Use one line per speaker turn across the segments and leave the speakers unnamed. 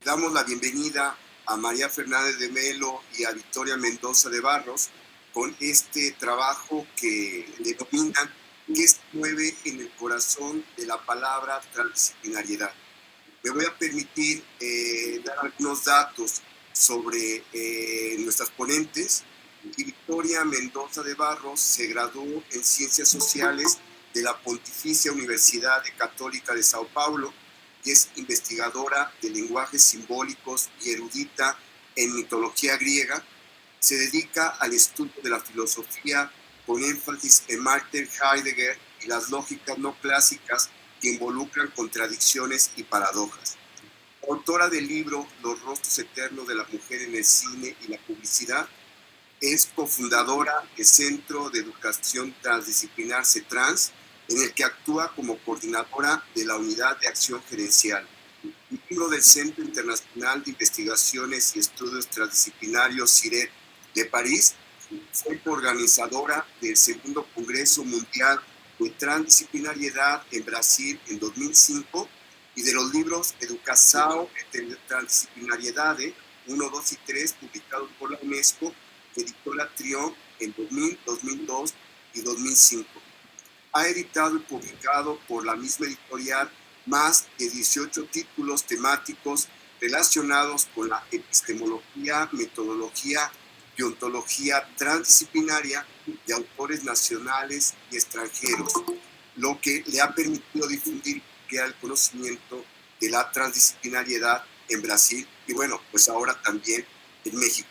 Damos la bienvenida a María Fernández de Melo y a Victoria Mendoza de Barros con este trabajo que denominan ¿Qué se mueve en el corazón de la palabra transdisciplinariedad? Me voy a permitir dar algunos datos sobre nuestras ponentes. Y Victoria Mendoza de Barros se graduó en Ciencias Sociales de la Pontificia Universidad Católica de Sao Paulo y es investigadora de lenguajes simbólicos y erudita en mitología griega. Se dedica al estudio de la filosofía con énfasis en Martin Heidegger y las lógicas no clásicas que involucran contradicciones y paradojas. Autora del libro Los rostros eternos de la mujer en el cine y la publicidad, es cofundadora del Centro de Educación Transdisciplinar CETRANS, en el que actúa como coordinadora de la Unidad de Acción Gerencial. Miembro del Centro Internacional de Investigaciones y Estudios Transdisciplinarios CIRET de París, fue coorganizadora del Segundo Congreso Mundial de Transdisciplinariedad en Brasil en 2005 y de los libros Educação e Transdisciplinariedade 1, 2 y 3, publicados por la UNESCO, Editora Trión en 2000, 2002 y 2005. Ha editado y publicado por la misma editorial más de 18 títulos temáticos relacionados con la epistemología, metodología y ontología transdisciplinaria de autores nacionales y extranjeros, lo que le ha permitido difundir el conocimiento de la transdisciplinariedad en Brasil y bueno, pues ahora también en México.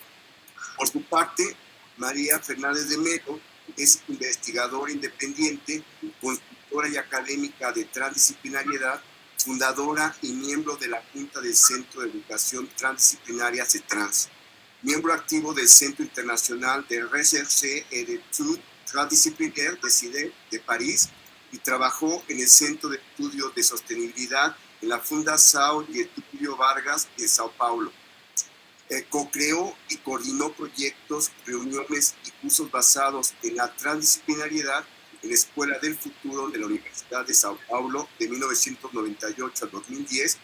Por su parte, María Fernández de Melo es investigadora independiente, consultora y académica de transdisciplinariedad, fundadora y miembro de la Junta del Centro de Educación Transdisciplinaria CETRANS, miembro activo del Centro Internacional de Recherche et d'Études Transdisciplinaires de CIDE de París y trabajó en el Centro de Estudios de Sostenibilidad en la Fundação Getúlio Vargas de Sao Paulo. Co-creó y coordinó proyectos, reuniones y cursos basados en la transdisciplinariedad en la Escuela del Futuro de la Universidad de Sao Paulo de 1998 a 2010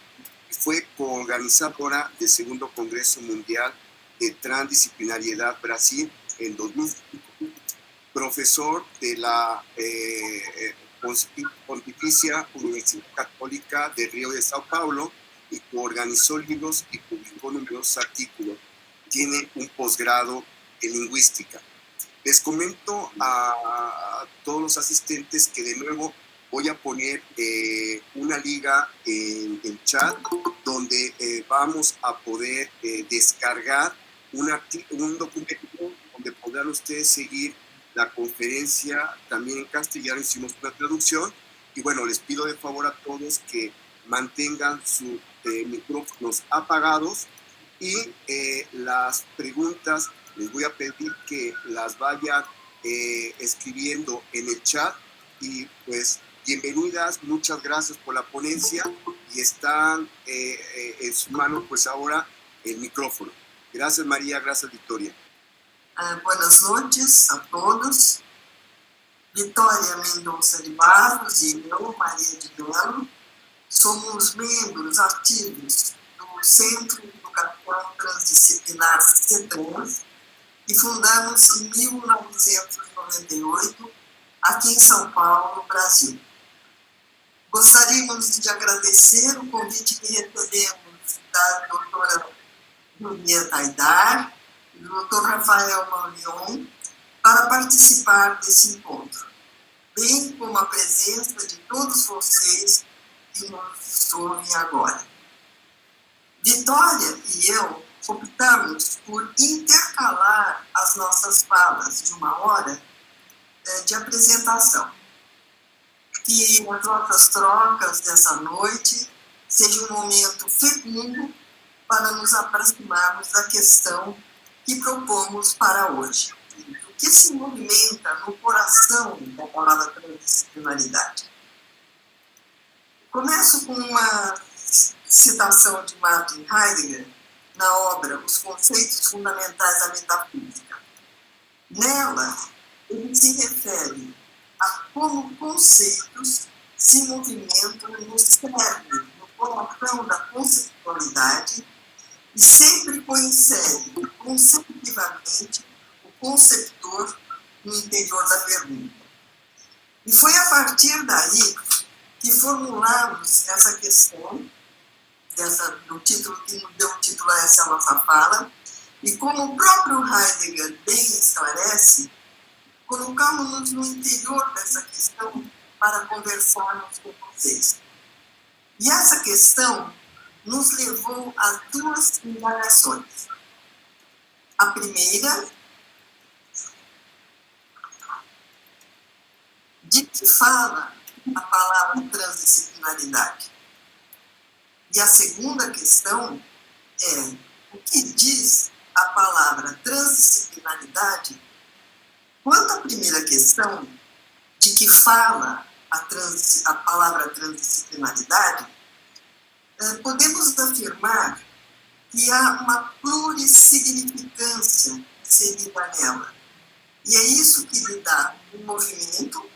y fue coorganizadora del Segundo Congreso Mundial de Transdisciplinariedad Brasil en 2005, profesor de la Pontificia Universidad Católica de Río de Sao Paulo y coorganizó libros y publicó numerosos artículos. Tiene un posgrado en lingüística. Les comento a todos los asistentes que de nuevo voy a poner una liga en el chat donde vamos a poder descargar un documento donde podrán ustedes seguir la conferencia. También en castellano hicimos una traducción y bueno, les pido de favor a todos que mantengan sus micrófonos apagados y las preguntas les voy a pedir que las vayan escribiendo en el chat y pues bienvenidas, muchas gracias por la ponencia y están en su mano pues ahora el micrófono. Gracias María, gracias Victoria.
Buenas noches a todos. Victoria Mendoza de Barros e eu, Maria de Melo, somos membros ativos do Centro de Educação Transdisciplinar CETRANS e fundamos em 1998 aqui em São Paulo, Brasil. Gostaríamos de agradecer o convite que recebemos da doutora Julieta Aidar e do Dr. Rafael Maurion para participar desse encontro, bem como a presença de todos vocês que nos ouvem agora. Vitória e eu optamos por intercalar as nossas falas de uma hora de apresentação. Que as nossas trocas dessa noite sejam um momento fecundo para nos aproximarmos da questão que propomos para hoje. O que se movimenta no coração da palavra transdisciplinaridade? Começo com uma citação de Martin Heidegger na obra Os Conceitos Fundamentais da Metafísica. Nela, ele se refere a como conceitos se movimentam no cerne, no coração da conceitualidade e sempre coincide consecutivamente o conceptor no interior da pergunta. E foi a partir daí que formulamos essa questão, do título que nos deu o título a essa nossa fala, e como o próprio Heidegger bem esclarece, colocamos-nos no interior dessa questão para conversarmos com vocês. E essa questão nos levou a duas indagações. A primeira, de que fala a palavra transdisciplinaridade. E a segunda questão é o que diz a palavra transdisciplinaridade. Quanto à primeira questão, de que fala a palavra transdisciplinaridade, podemos afirmar que há uma plurissignificância inserida nela. E é isso que lhe dá um movimento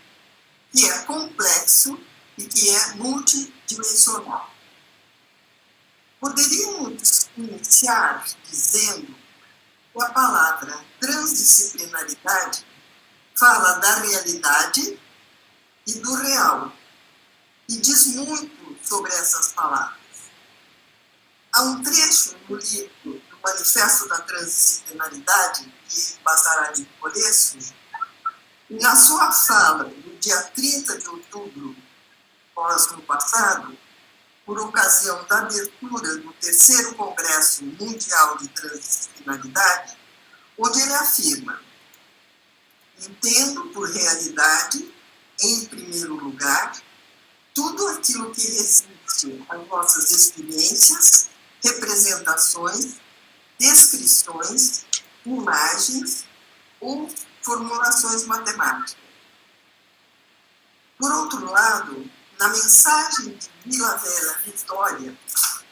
que é complexo e que é multidimensional. Poderíamos iniciar dizendo que a palavra transdisciplinaridade fala da realidade e do real, e diz muito sobre essas palavras. Há um trecho no livro do Manifesto da Transdisciplinaridade, de Basarab Porescu, e na sua fala, no dia 30 de outubro próximo passado, por ocasião da abertura do 3º Congresso Mundial de Transdisciplinaridade, onde ele afirma: entendo por realidade, em primeiro lugar, tudo aquilo que resiste às nossas experiências, representações, descrições, imagens ou formulações matemáticas. Por outro lado, na mensagem de Vila Velha Vitória,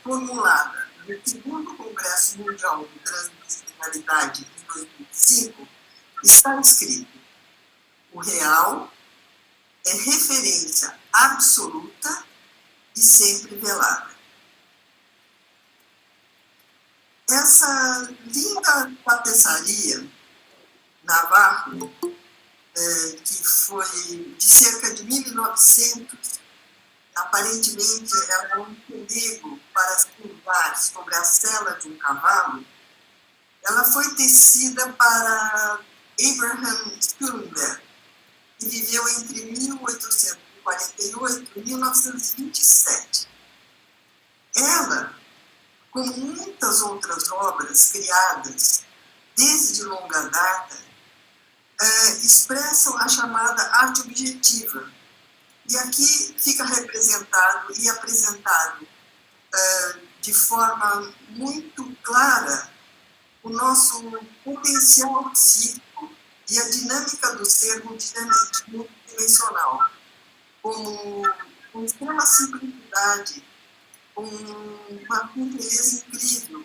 formulada no 2º Congresso Mundial de Transdisciplinaridade de 2005, está escrito: o real é referência absoluta e sempre velada. Essa linda tapeçaria Navarro, que foi de cerca de 1900, aparentemente era um pelego para se curvar sobre a sela de um cavalo, ela foi tecida para Abraham Schulenberg, que viveu entre 1848 e 1927. Ela, como muitas outras obras criadas desde longa data, expressam a chamada arte objetiva. E aqui fica representado e apresentado de forma muito clara o nosso potencial psíquico e a dinâmica do ser multidimensional, com extrema simplicidade, com uma beleza incrível,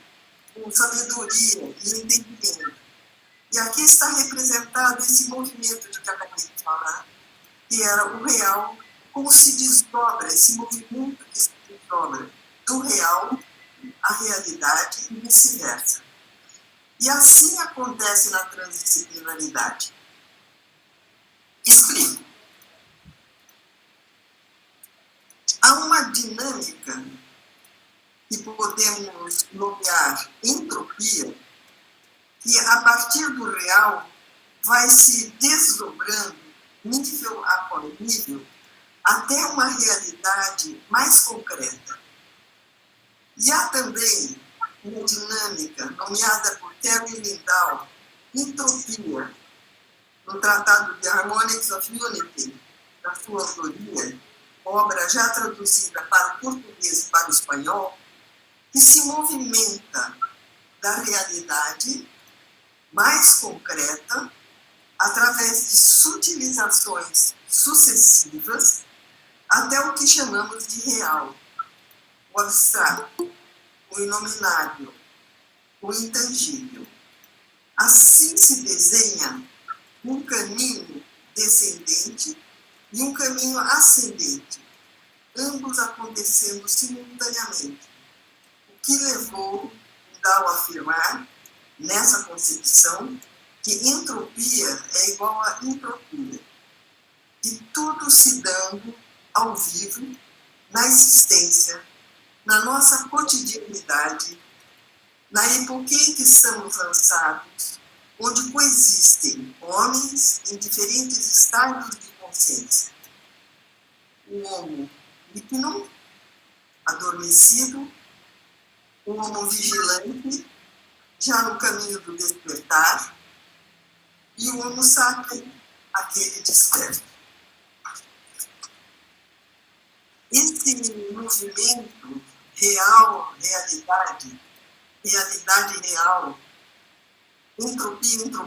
com sabedoria e entendimento. E aqui está representado esse movimento de que acabei de falar, que era o real, como se desdobra, esse movimento que se desdobra do real à realidade e vice-versa. E assim acontece na transdisciplinaridade. Explico. Há uma dinâmica que podemos nomear entropia, que a partir do real vai se desdobrando nível após nível até uma realidade mais concreta. E há também uma dinâmica nomeada por Terry Lindahl, entropia, no Tratado de Harmonics of Unity, da sua autoria, obra já traduzida para o português e para o espanhol, que se movimenta da realidade mais concreta através de sutilizações sucessivas até o que chamamos de real, o abstrato, o inominável, o intangível. Assim se desenha um caminho descendente e um caminho ascendente, ambos acontecendo simultaneamente, o que levou, em dá ao afirmar, nessa concepção, que entropia é igual a entropia, que tudo se dando ao vivo, na existência, na nossa cotidianidade, na época em que estamos lançados, onde coexistem homens em diferentes estados de consciência. O homo hipno, adormecido, o homo vigilante, já no caminho do despertar, e o homo sapiens, aquele desperto. Esse movimento real, realidade real, entropia,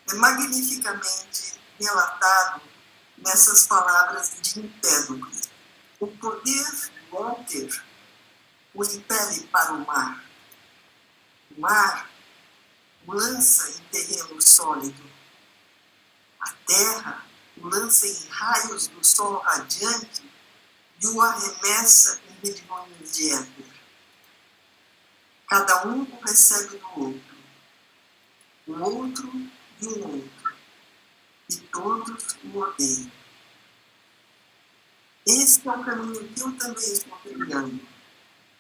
é magnificamente relatado nessas palavras de Empédocles. O poder Walter o impele para o mar. O mar o lança em terreno sólido. A terra o lança em raios do sol radiante e o arremessa em redemoinhos de éter. Cada um o recebe do outro, o outro de um outro, e todos o odeiam. Esse é o caminho que eu também estou trilhando,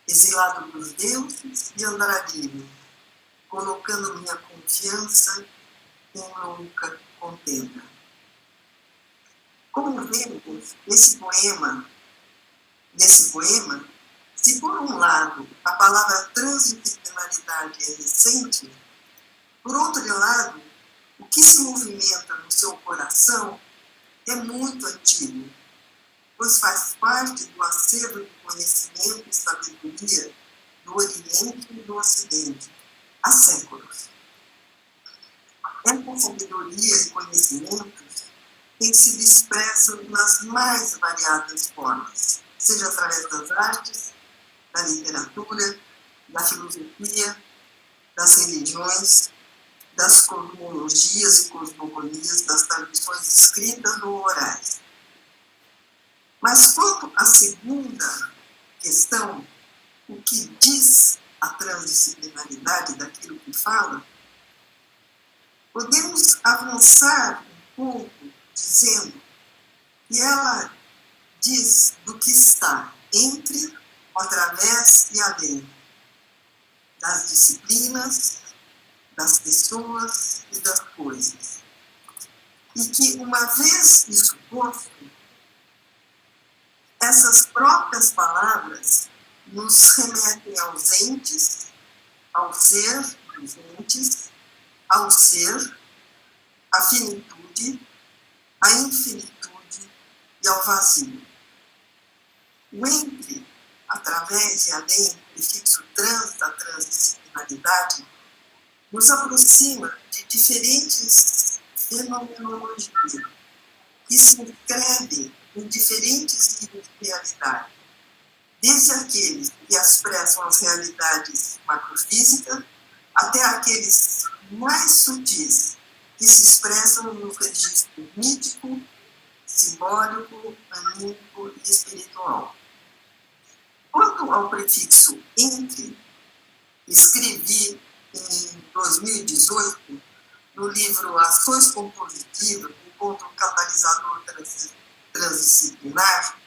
exilado dos deuses e andarilho, colocando minha confiança em louca contenda. Como vemos nesse poema, se por um lado a palavra transdisciplinaridade é recente, por outro lado, o que se movimenta no seu coração é muito antigo, pois faz parte do acervo de conhecimento e sabedoria do Oriente e do Ocidente há séculos. Essa sabedoria e conhecimentos têm sido expressos nas mais variadas formas, seja através das artes, da literatura, da filosofia, das religiões, das cosmologias e cosmogonias, das tradições escritas ou orais. Mas quanto à segunda questão, o que diz a transdisciplinaridade daquilo que fala, podemos avançar um pouco dizendo que ela diz do que está entre, através e além das disciplinas, das pessoas e das coisas. E que, uma vez isso posto, essas próprias palavras nos remetem aos entes, ao ser dos entes, ao ser, à finitude, à infinitude e ao vazio. O entre, através e além do prefixo trans da transdisciplinaridade, nos aproxima de diferentes fenomenologias que se inscrevem em diferentes tipos de realidade, desde aqueles que expressam as realidades macrofísicas até aqueles mais sutis que se expressam no registro mítico, simbólico, anímico e espiritual. Quanto ao prefixo entre, escrevi em 2018, no livro Ações Compositivas, Encontro Catalisador Transdisciplinar,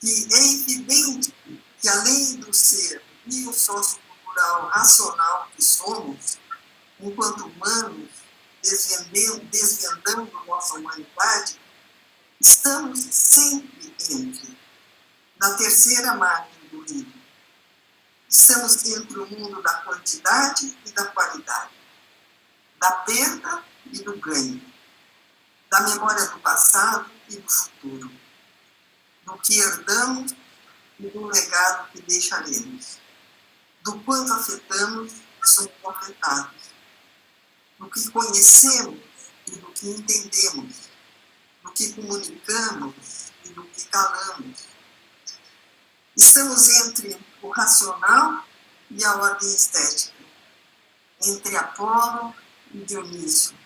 que é evidente que, além do ser biosociocultural racional que somos, enquanto humanos, desvendando nossa humanidade, estamos sempre entre, na terceira margem do rio. Estamos entre o mundo da quantidade e da qualidade, da perda e do ganho, da memória do passado e do futuro, do que herdamos e do legado que deixaremos, do quanto afetamos e somos afetados, do que conhecemos e do que entendemos, do que comunicamos e do que calamos. Estamos entre o racional e a ordem estética, entre Apolo e Dionísio,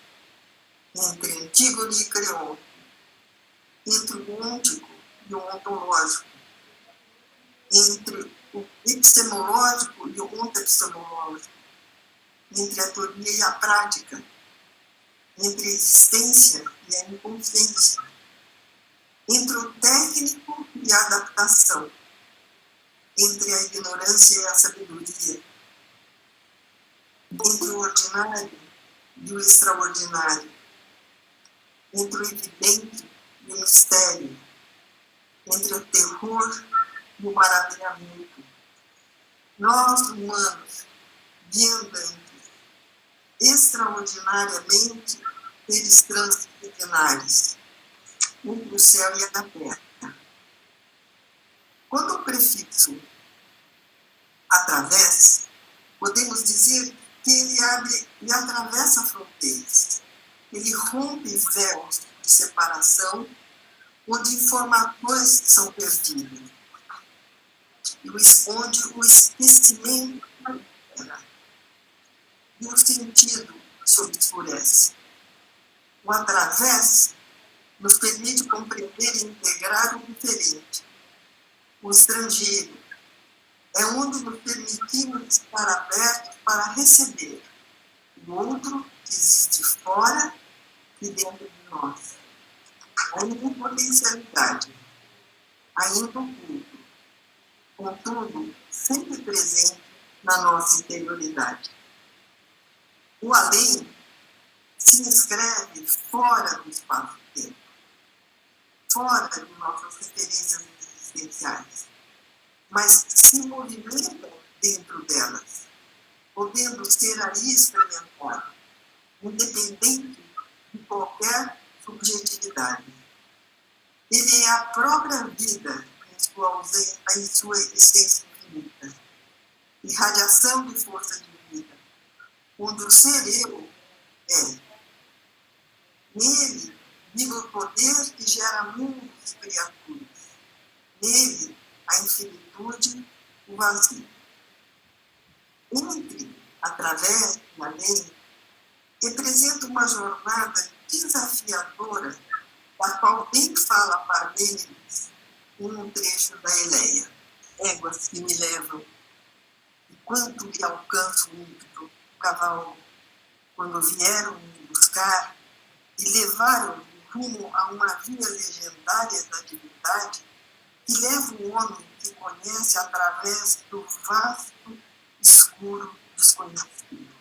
entre Antígone e Creonte, entre o ôntico e o ontológico, entre o epistemológico e o ontepistemológico, entre a teoria e a prática, entre a existência e a inconsciência, entre o técnico e a adaptação, entre a ignorância e a sabedoria, entre o ordinário e o extraordinário, entre o evidente e o mistério, entre o terror e o maravilhamento. Nós, humanos, viandantes, extraordinariamente seres transdisciplinares, entre o céu e a terra. Quando o prefixo atravessa, podemos dizer que ele abre e atravessa fronteiras. Ele rompe véus de separação, onde informações são perdidas, onde o esquecimento e o sentido se obscurece. O através nos permite compreender e integrar o diferente, o estrangeiro. É onde nos permitimos estar abertos para receber o outro que existe fora e dentro de nós. Ainda em potencialidade, ainda oculto, contudo, sempre presente na nossa interioridade. O além se inscreve fora do espaço-tempo, fora de nossas referências existenciais, mas se movimenta dentro delas, podendo ser aí experimentado, independente de qualquer subjetividade. Ele é a própria vida em sua essência infinita, irradiação de força de vida, onde o ser eu é. Nele vive o poder que gera mundos e criaturas. Nele, a infinitude, o vazio. Entre, através e além, representa uma jornada desafiadora, da qual bem fala Parmênides em um trecho da Eleia. Éguas que me levam, e quanto lhe alcanço o ímpeto, o cavalo, quando vieram me buscar e levaram rumo a uma via legendária da divindade, que leva o homem que conhece através do vasto, escuro, desconhecido.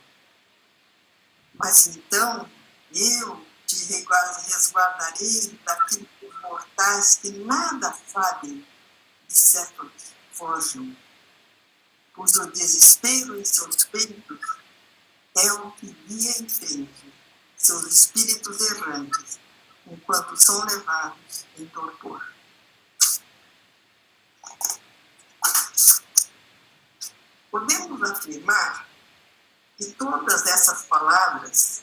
Mas então, eu te resguardarei daqueles mortais que nada sabem de séculos forjam, pois o desespero em seus peitos é o que guia em frente seus espíritos errantes, enquanto são levados em torpor. Podemos afirmar que todas essas palavras,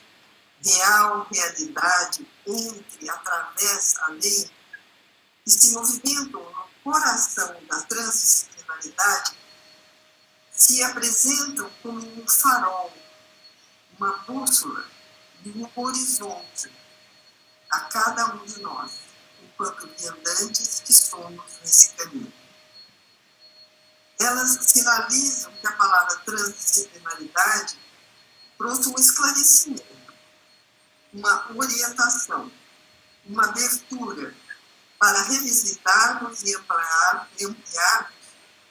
real, realidade, entre, através, além, que se movimentam no coração da transdisciplinaridade, se apresentam como um farol, uma bússola de um horizonte a cada um de nós, enquanto viandantes que somos nesse caminho. Elas sinalizam que a palavra transdisciplinaridade trouxe um esclarecimento, uma orientação, uma abertura para revisitarmos e ampliarmos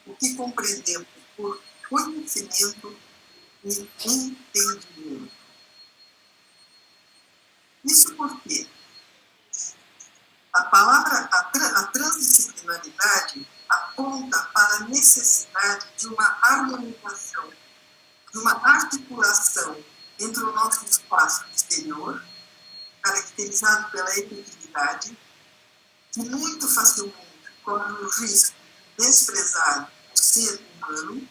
o que compreendemos por conhecimento e entendimento. Isso porque a transdisciplinaridade aponta para a necessidade de uma harmonização, de uma articulação entre o nosso espaço exterior, caracterizado pela efetividade, que muito facilmente corre o risco de desprezar o ser humano,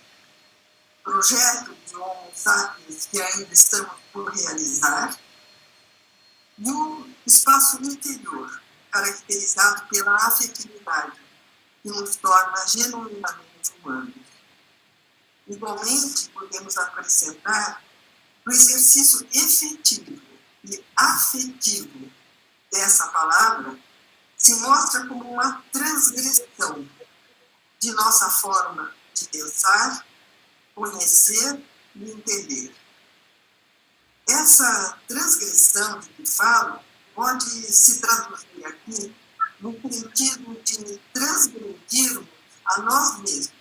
projeto de Homo sapiens que ainda estamos por realizar, e o espaço interior, caracterizado pela afetividade, que nos torna genuinamente humanos. Igualmente, podemos acrescentar o exercício efetivo e afetivo dessa palavra se mostra como uma transgressão de de nossa forma de pensar, conhecer e entender. Essa transgressão de que falo pode se traduzir aqui no sentido de transgredirmos a nós mesmos,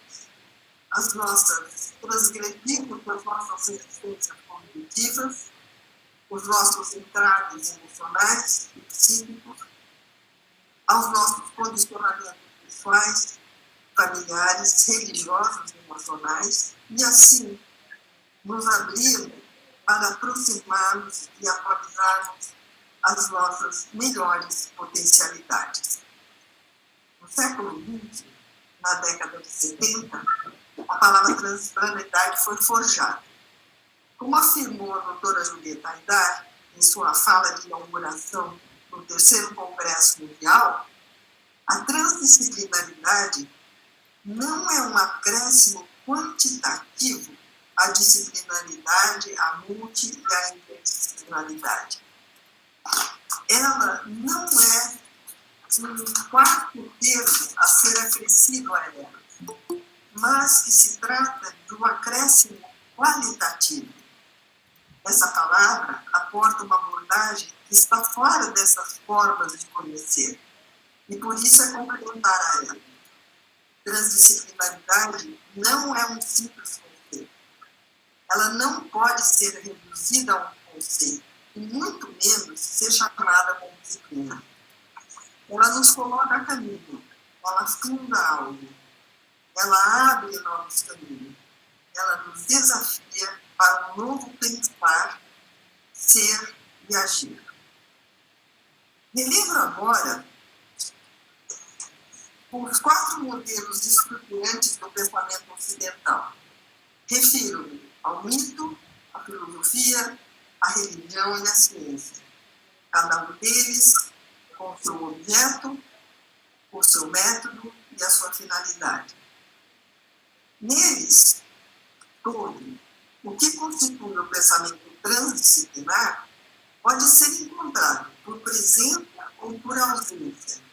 transgredirmos as nossas resistências cognitivas, os nossos entraves emocionais e psíquicos, aos nossos condicionamentos pessoais, familiares, religiosos e emocionais, e assim nos abrirmos para aproximarmos e atualizarmos as nossas melhores potencialidades. No século XX, na década de 70, a palavra transplanetário foi forjada. Como afirmou a doutora Julieta Aidar, em sua fala de inauguração no terceiro Congresso Mundial, a transdisciplinaridade não é um acréscimo quantitativo à disciplinaridade, à multi e à interdisciplinaridade. Ela não é um quarto termo a ser acrescido a ela, mas que se trata de um acréscimo qualitativo. Essa palavra aporta uma abordagem que está fora dessas formas de conhecer, e por isso é complementar a ela. Transdisciplinaridade não é um simples conceito. Ela não pode ser reduzida a um conceito, e muito menos ser chamada como disciplina. Ela nos coloca a caminho, ela funda algo, ela abre novos caminhos, ela nos desafia para um novo pensar, ser e agir. Relembro agora os 4 modelos estruturantes do pensamento ocidental. Refiro-me ao mito, à filosofia, à religião e à ciência. Cada um deles com o seu objeto, o seu método e a sua finalidade. Neles, todo o que constitui o pensamento transdisciplinar pode ser encontrado por presença ou por ausência.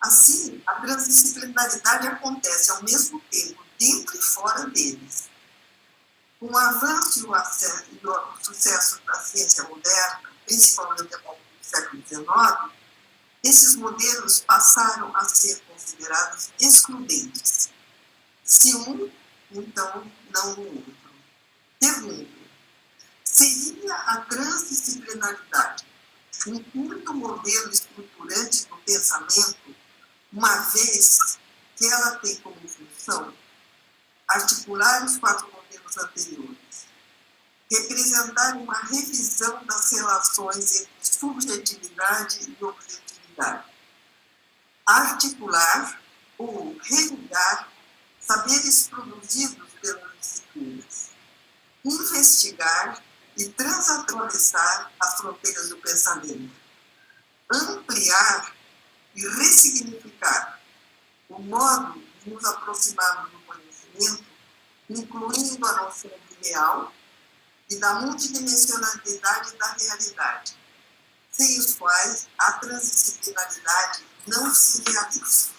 Assim, a transdisciplinaridade acontece ao mesmo tempo dentro e fora deles. Com o avanço e o sucesso da ciência moderna, principalmente a partir do século XIX, esses modelos passaram a ser considerados excludentes. Se um, então não o outro. Pergunto, seria a transdisciplinaridade um quinto modelo estruturante do pensamento, uma vez que ela tem como função articular os 4 modelos anteriores, representar uma revisão das relações entre subjetividade e objetividade, articular ou religar saberes produzidos pelas disciplinas, investigar e transatravessar as fronteiras do pensamento, ampliar e ressignificar o modo de nos aproximarmos do conhecimento, incluindo a noção de real e da multidimensionalidade da realidade, sem os quais a transdisciplinaridade não se realiza.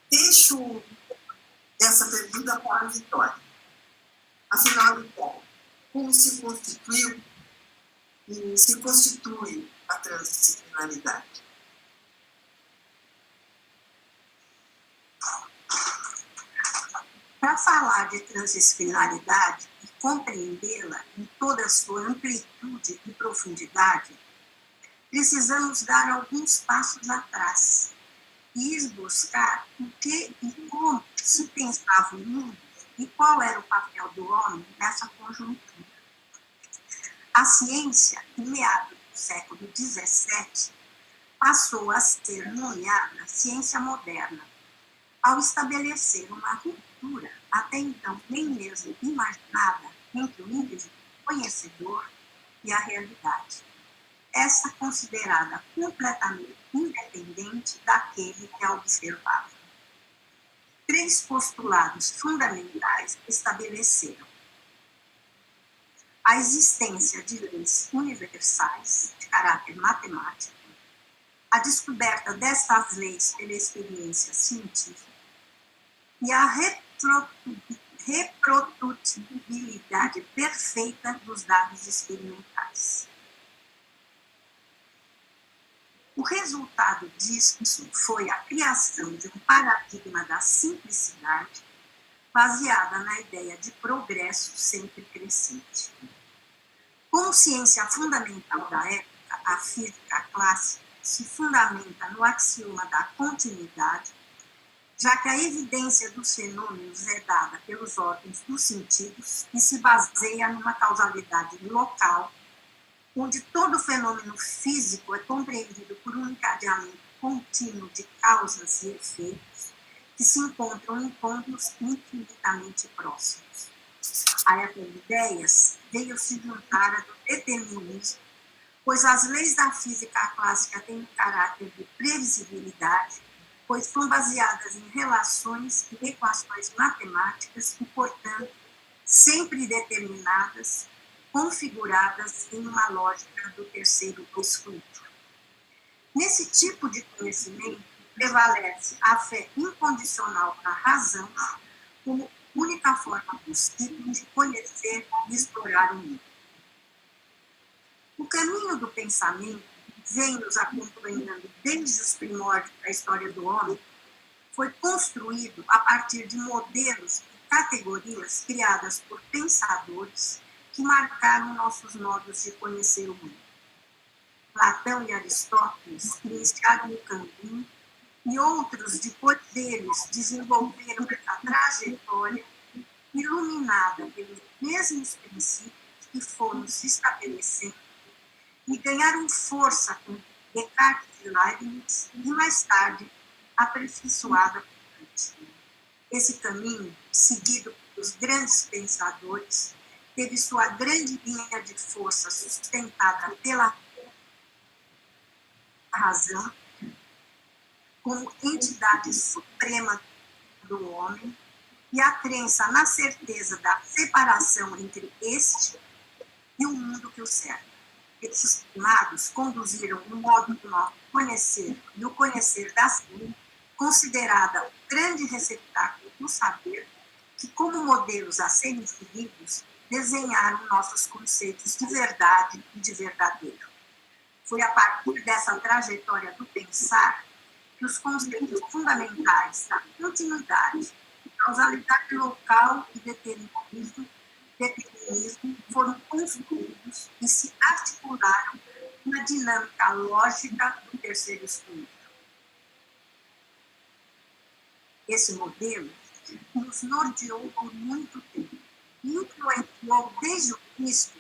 Deixo essa pergunta para a Vitória. Afinal, então, como se constituiu e se constitui a transdisciplinaridade?
Para falar de transdisciplinaridade e compreendê-la em toda a sua amplitude e profundidade, precisamos dar alguns passos atrás e ir buscar o que e como se pensava o mundo e qual era o papel do homem nessa conjuntura. A ciência, em meados do século XVII, passou a ser nomeada ciência moderna, ao estabelecer uma ruptura até então nem mesmo imaginada entre o indivíduo conhecedor e a realidade, essa considerada completamente independente daquele que a observava. 3 postulados fundamentais estabeleceram a existência de leis universais de caráter matemático, a descoberta destas leis pela experiência científica e a reprodutibilidade perfeita dos dados experimentais. O resultado disso foi a criação de um paradigma da simplicidade baseada na ideia de progresso sempre crescente. Como ciência fundamental da época, a física clássica se fundamenta no axioma da continuidade, já que a evidência dos fenômenos é dada pelos órgãos dos sentidos e se baseia numa causalidade local, onde todo fenômeno físico é compreendido por um encadeamento contínuo de causas e efeitos que se encontram em pontos infinitamente próximos. A essas ideias veio se juntar a do determinismo, pois as leis da física clássica têm um caráter de previsibilidade, pois são baseadas em relações e equações matemáticas e, portanto, sempre determinadas, configuradas em uma lógica do terceiro excluído. Nesse tipo de conhecimento, prevalece a fé incondicional na razão como única forma possível de conhecer e explorar o mundo. O caminho do pensamento vem nos acompanhando desde os primórdios da história do homem, foi construído a partir de modelos e categorias criadas por pensadores que marcaram nossos modos de conhecer o mundo. Platão e Aristóteles iniciaram o caminho e outros, depois deles, desenvolveram essa trajetória iluminada pelos mesmos princípios que foram se estabelecendo e ganharam força com Descartes e Leibniz e, mais tarde, aperfeiçoada por Kant. Esse caminho, seguido pelos grandes pensadores, teve sua grande linha de força sustentada pela razão como entidade suprema do homem e a crença na certeza da separação entre este e o mundo que o cerca. Esses primados conduziram o modo do nosso conhecer e o conhecer da ciência, considerada o grande receptáculo do saber, que, como modelos a serem seguidos, desenharam nossos conceitos de verdade e de verdadeiro. Foi a partir dessa trajetória do pensar que os conceitos fundamentais da continuidade, causalidade local e determinismo foram construídos e se articularam na dinâmica lógica do terceiro excluído. Esse modelo nos norteou por muito tempo e influenciou desde o início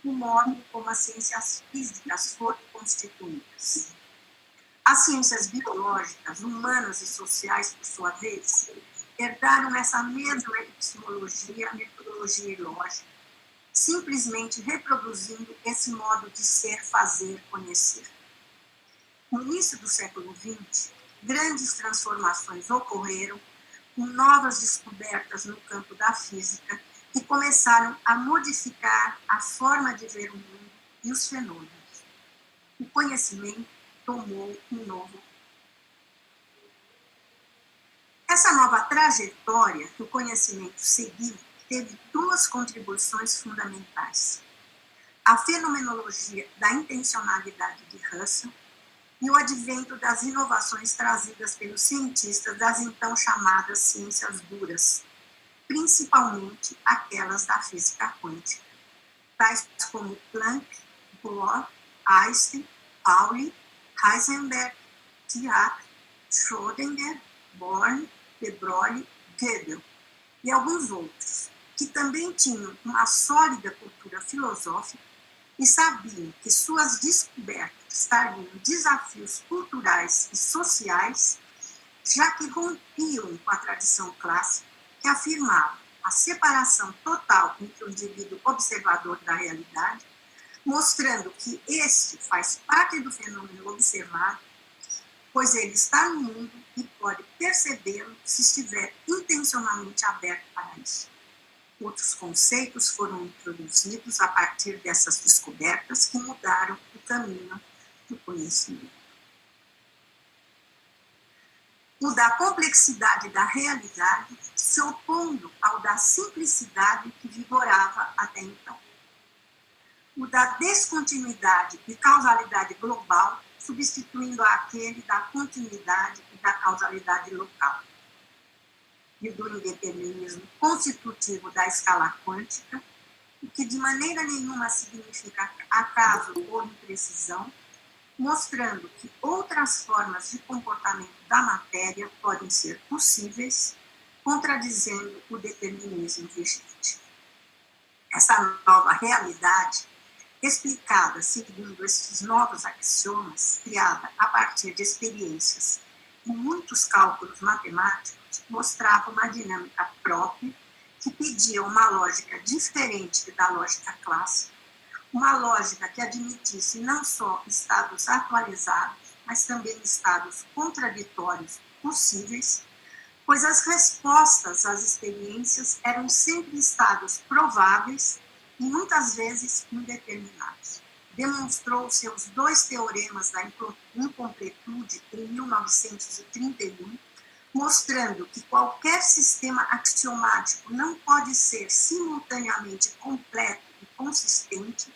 o modo como as ciências físicas foram constituídas. As ciências biológicas, humanas e sociais, por sua vez, herdaram essa mesma epistemologia, metodologia e lógica, simplesmente reproduzindo esse modo de ser, fazer, conhecer. No início do século XX, grandes transformações ocorreram com novas descobertas no campo da física que começaram a modificar a forma de ver o mundo e os fenômenos. O conhecimento tomou um novo. Essa nova trajetória que o conhecimento seguiu teve duas contribuições fundamentais: a fenomenologia da intencionalidade de Russell e o advento das inovações trazidas pelos cientistas das então chamadas ciências duras, principalmente aquelas da física quântica, tais como Planck, Bohr, Einstein, Pauli, Heisenberg, Dirac, Schrödinger, Born, de Broglie, Gödel e alguns outros, que também tinham uma sólida cultura filosófica e sabiam que suas descobertas trariam desafios culturais e sociais, já que rompiam com a tradição clássica que afirmava a separação total entre o indivíduo observador da realidade, mostrando que este faz parte do fenômeno observado, pois ele está no mundo e pode percebê-lo se estiver intencionalmente aberto para isso. Outros conceitos foram introduzidos a partir dessas descobertas que mudaram o caminho do conhecimento. o da complexidade da realidade, se opondo ao da simplicidade que vigorava até então. O da descontinuidade e causalidade global, substituindo aquele da continuidade e da causalidade local. E do indeterminismo constitutivo da escala quântica, o que de maneira nenhuma significa acaso ou imprecisão, mostrando que outras formas de comportamento da matéria podem ser possíveis, contradizendo o determinismo vigente. Essa nova realidade, explicada segundo esses novos axiomas, criada a partir de experiências e muitos cálculos matemáticos, mostrava uma dinâmica própria que pedia uma lógica diferente da lógica clássica, uma lógica que admitisse não só estados atualizados, mas também estados contraditórios possíveis, pois as respostas às experiências eram sempre estados prováveis e muitas vezes indeterminados. Demonstrou seus 2 teoremas da incompletude em 1931, mostrando que qualquer sistema axiomático não pode ser simultaneamente completo e consistente,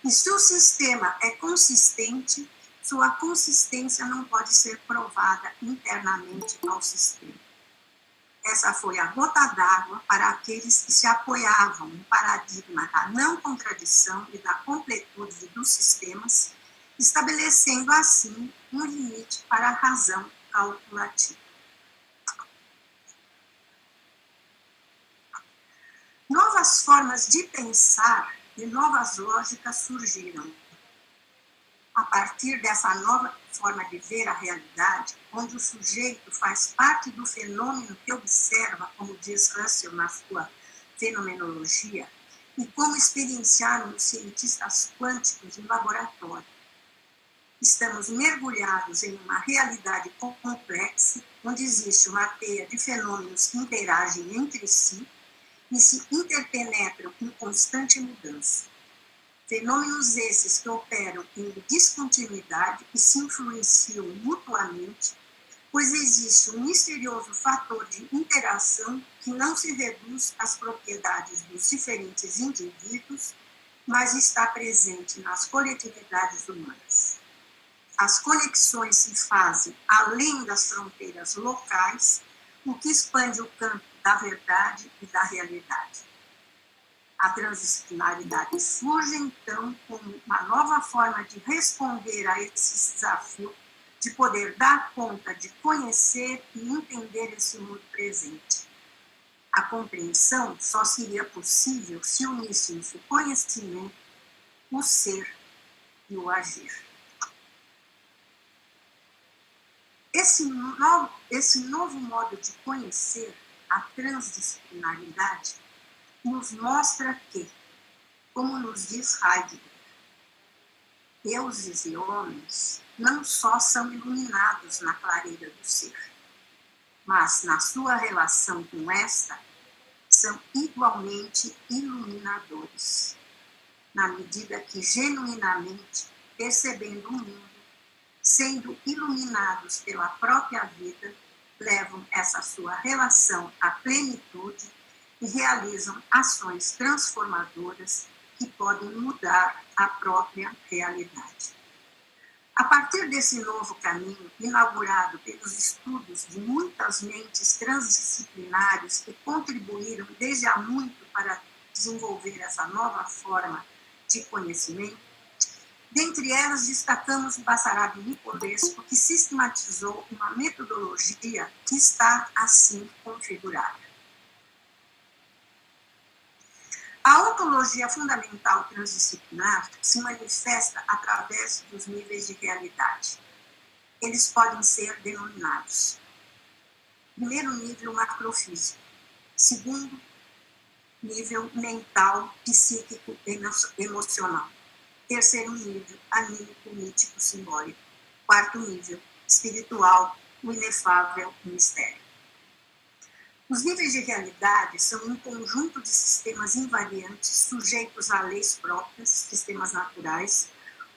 e se o sistema é consistente, sua consistência não pode ser provada internamente ao sistema. Essa foi a gota d'água para aqueles que se apoiavam no paradigma da não contradição e da completude dos sistemas, estabelecendo assim um limite para a razão calculativa. Novas formas de pensar e novas lógicas surgiram. A partir dessa nova forma de ver a realidade, onde o sujeito faz parte do fenômeno que observa, como diz Russell na sua fenomenologia, e como experienciaram os cientistas quânticos em laboratório. Estamos mergulhados em uma realidade complexa, onde existe uma teia de fenômenos que interagem entre si e se interpenetram em constante mudança. Fenômenos esses que operam em descontinuidade e se influenciam mutuamente, pois existe um misterioso fator de interação que não se reduz às propriedades dos diferentes indivíduos, mas está presente nas coletividades humanas. As conexões se fazem além das fronteiras locais, o que expande o campo da verdade e da realidade. A transdisciplinaridade surge, então, como uma nova forma de responder a esse desafio de poder dar conta de conhecer e entender esse mundo presente. A compreensão só seria possível se uníssemos o conhecimento, o ser e o agir. Esse novo modo de conhecer, a transdisciplinaridade, nos mostra que, como nos diz Heidegger, deuses e homens não só são iluminados na clareira do ser, mas na sua relação com esta, são igualmente iluminadores, na medida que genuinamente, percebendo o mundo, sendo iluminados pela própria vida, levam essa sua relação à plenitude e realizam ações transformadoras que podem mudar a própria realidade. A partir desse novo caminho, inaugurado pelos estudos de muitas mentes transdisciplinares que contribuíram desde há muito para desenvolver essa nova forma de conhecimento, dentre elas destacamos o Basarab Nicolescu, que sistematizou uma metodologia que está assim configurada. A ontologia fundamental transdisciplinar se manifesta através dos níveis de realidade. Eles podem ser denominados: primeiro nível, macrofísico; segundo nível, mental, psíquico, emocional; terceiro nível, anímico, mítico, simbólico; quarto nível, espiritual, o inefável, o mistério. Os níveis de realidade são um conjunto de sistemas invariantes sujeitos a leis próprias, sistemas naturais,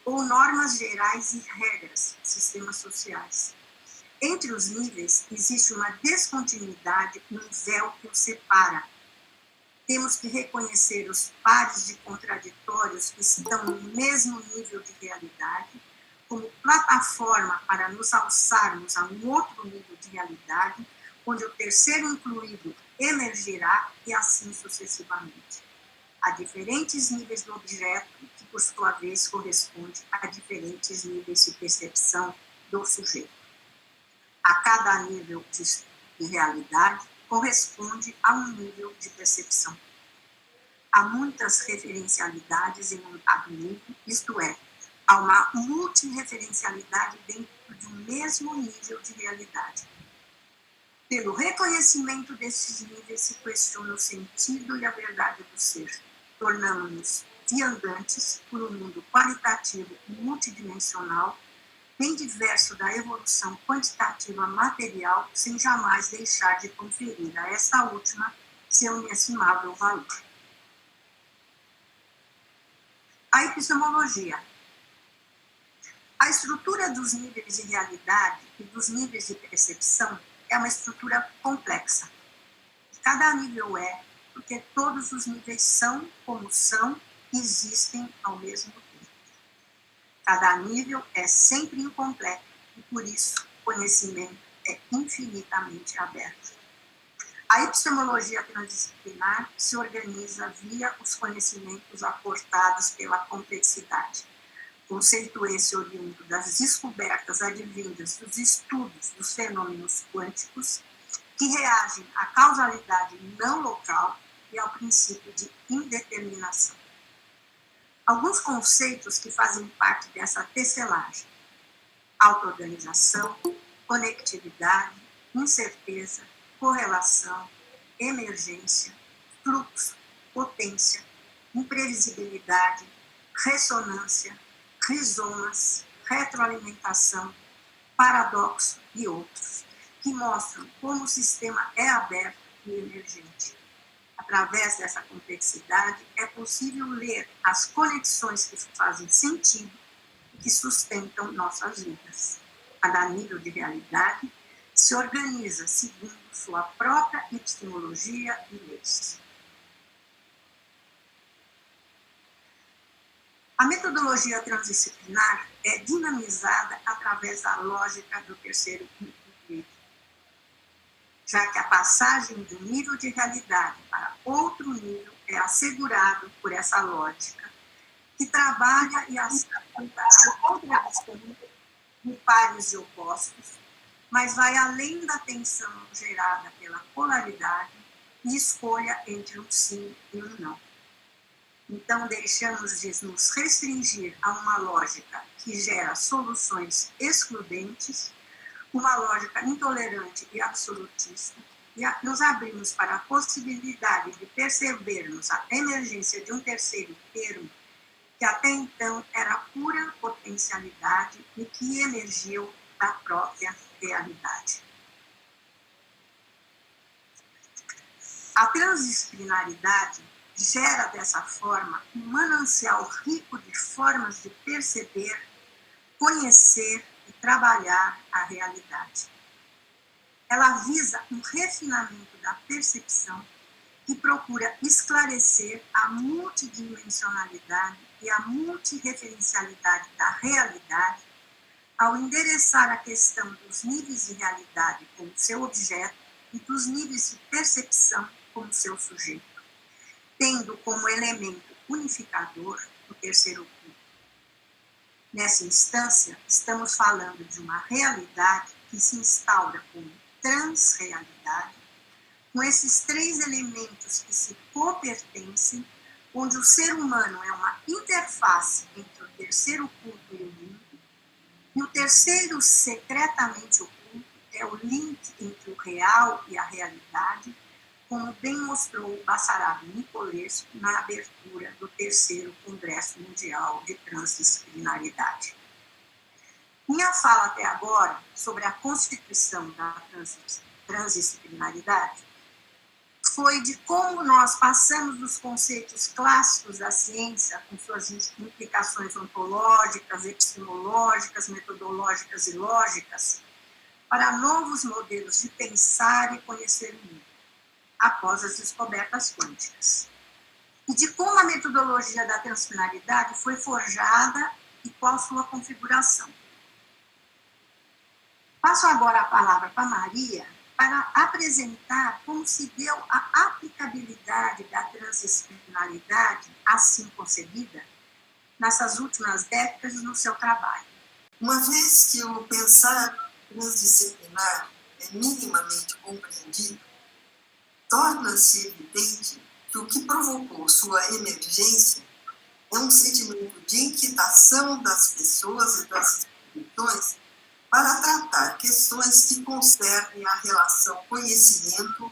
ou normas gerais e regras, sistemas sociais. Entre os níveis, existe uma descontinuidade, um véu que os separa. Temos que reconhecer os pares de contraditórios que estão no mesmo nível de realidade, como plataforma para nos alçarmos a um outro nível de realidade, onde o terceiro incluído emergirá e assim sucessivamente. Há diferentes níveis do objeto, que por sua vez corresponde a diferentes níveis de percepção do sujeito. A cada nível de realidade corresponde a um nível de percepção. Há muitas referencialidades em um dado nível, isto é, há uma multireferencialidade dentro de um mesmo nível de realidade. Pelo reconhecimento desses níveis se questiona o sentido e a verdade do ser. Tornamos-nos viandantes por um mundo qualitativo e multidimensional, bem diverso da evolução quantitativa material, sem jamais deixar de conferir a esta última seu inestimável valor. A epistemologia. A estrutura dos níveis de realidade e dos níveis de percepção é uma estrutura complexa. Cada nível é, porque todos os níveis são como são e existem ao mesmo tempo. Cada nível é sempre incompleto e, por isso, o conhecimento é infinitamente aberto. A epistemologia transdisciplinar se organiza via os conhecimentos aportados pela complexidade. Conceito esse oriundo das descobertas advindas dos estudos dos fenômenos quânticos que reagem à causalidade não local e ao princípio de indeterminação. Alguns conceitos que fazem parte dessa tecelagem: auto-organização, conectividade, incerteza, correlação, emergência, fluxo, potência, imprevisibilidade, ressonância, rizomas, retroalimentação, paradoxo e outros, que mostram como o sistema é aberto e emergente. Através dessa complexidade, é possível ler as conexões que fazem sentido e que sustentam nossas vidas. Cada nível de realidade se organiza segundo sua própria epistemologia e leis. A metodologia transdisciplinar é dinamizada através da lógica do terceiro nível, já que a passagem de um nível de realidade para outro nível é assegurado por essa lógica, que trabalha e aceita a contradição de pares e opostos, mas vai além da tensão gerada pela polaridade e escolha entre um sim e um não. Então, deixamos de nos restringir a uma lógica que gera soluções excludentes, uma lógica intolerante e absolutista, e nos abrimos para a possibilidade de percebermos a emergência de um terceiro termo, que até então era pura potencialidade e que emergiu da própria realidade. A transdisciplinaridade gera dessa forma um manancial rico de formas de perceber, conhecer e trabalhar a realidade. Ela visa um refinamento da percepção e procura esclarecer a multidimensionalidade e a multireferencialidade da realidade ao endereçar a questão dos níveis de realidade como seu objeto e dos níveis de percepção como seu sujeito, tendo como elemento unificador o terceiro ponto. Nessa instância, estamos falando de uma realidade que se instaura como transrealidade, com esses três elementos que se copertencem, onde o ser humano é uma interface entre o terceiro ponto e o mundo, e o terceiro secretamente oculto é o link entre o real e a realidade, como bem mostrou o Bessarab Nicolescu na abertura do terceiro Congresso Mundial de Transdisciplinaridade. Minha fala até agora sobre a constituição da transdisciplinaridade foi de como nós passamos dos conceitos clássicos da ciência, com suas implicações ontológicas, epistemológicas, metodológicas e lógicas, para novos modelos de pensar e conhecer o mundo, após as descobertas quânticas. E de como a metodologia da transfinalidade foi forjada e qual sua configuração. Passo agora a palavra para Maria para apresentar como se deu a aplicabilidade da transdisciplinaridade assim concebida nessas últimas décadas no seu trabalho.
Uma vez que o pensar transdisciplinar é minimamente compreendido, torna-se evidente que o que provocou sua emergência é um sentimento de inquietação das pessoas e das instituições para tratar questões que concernem a relação conhecimento,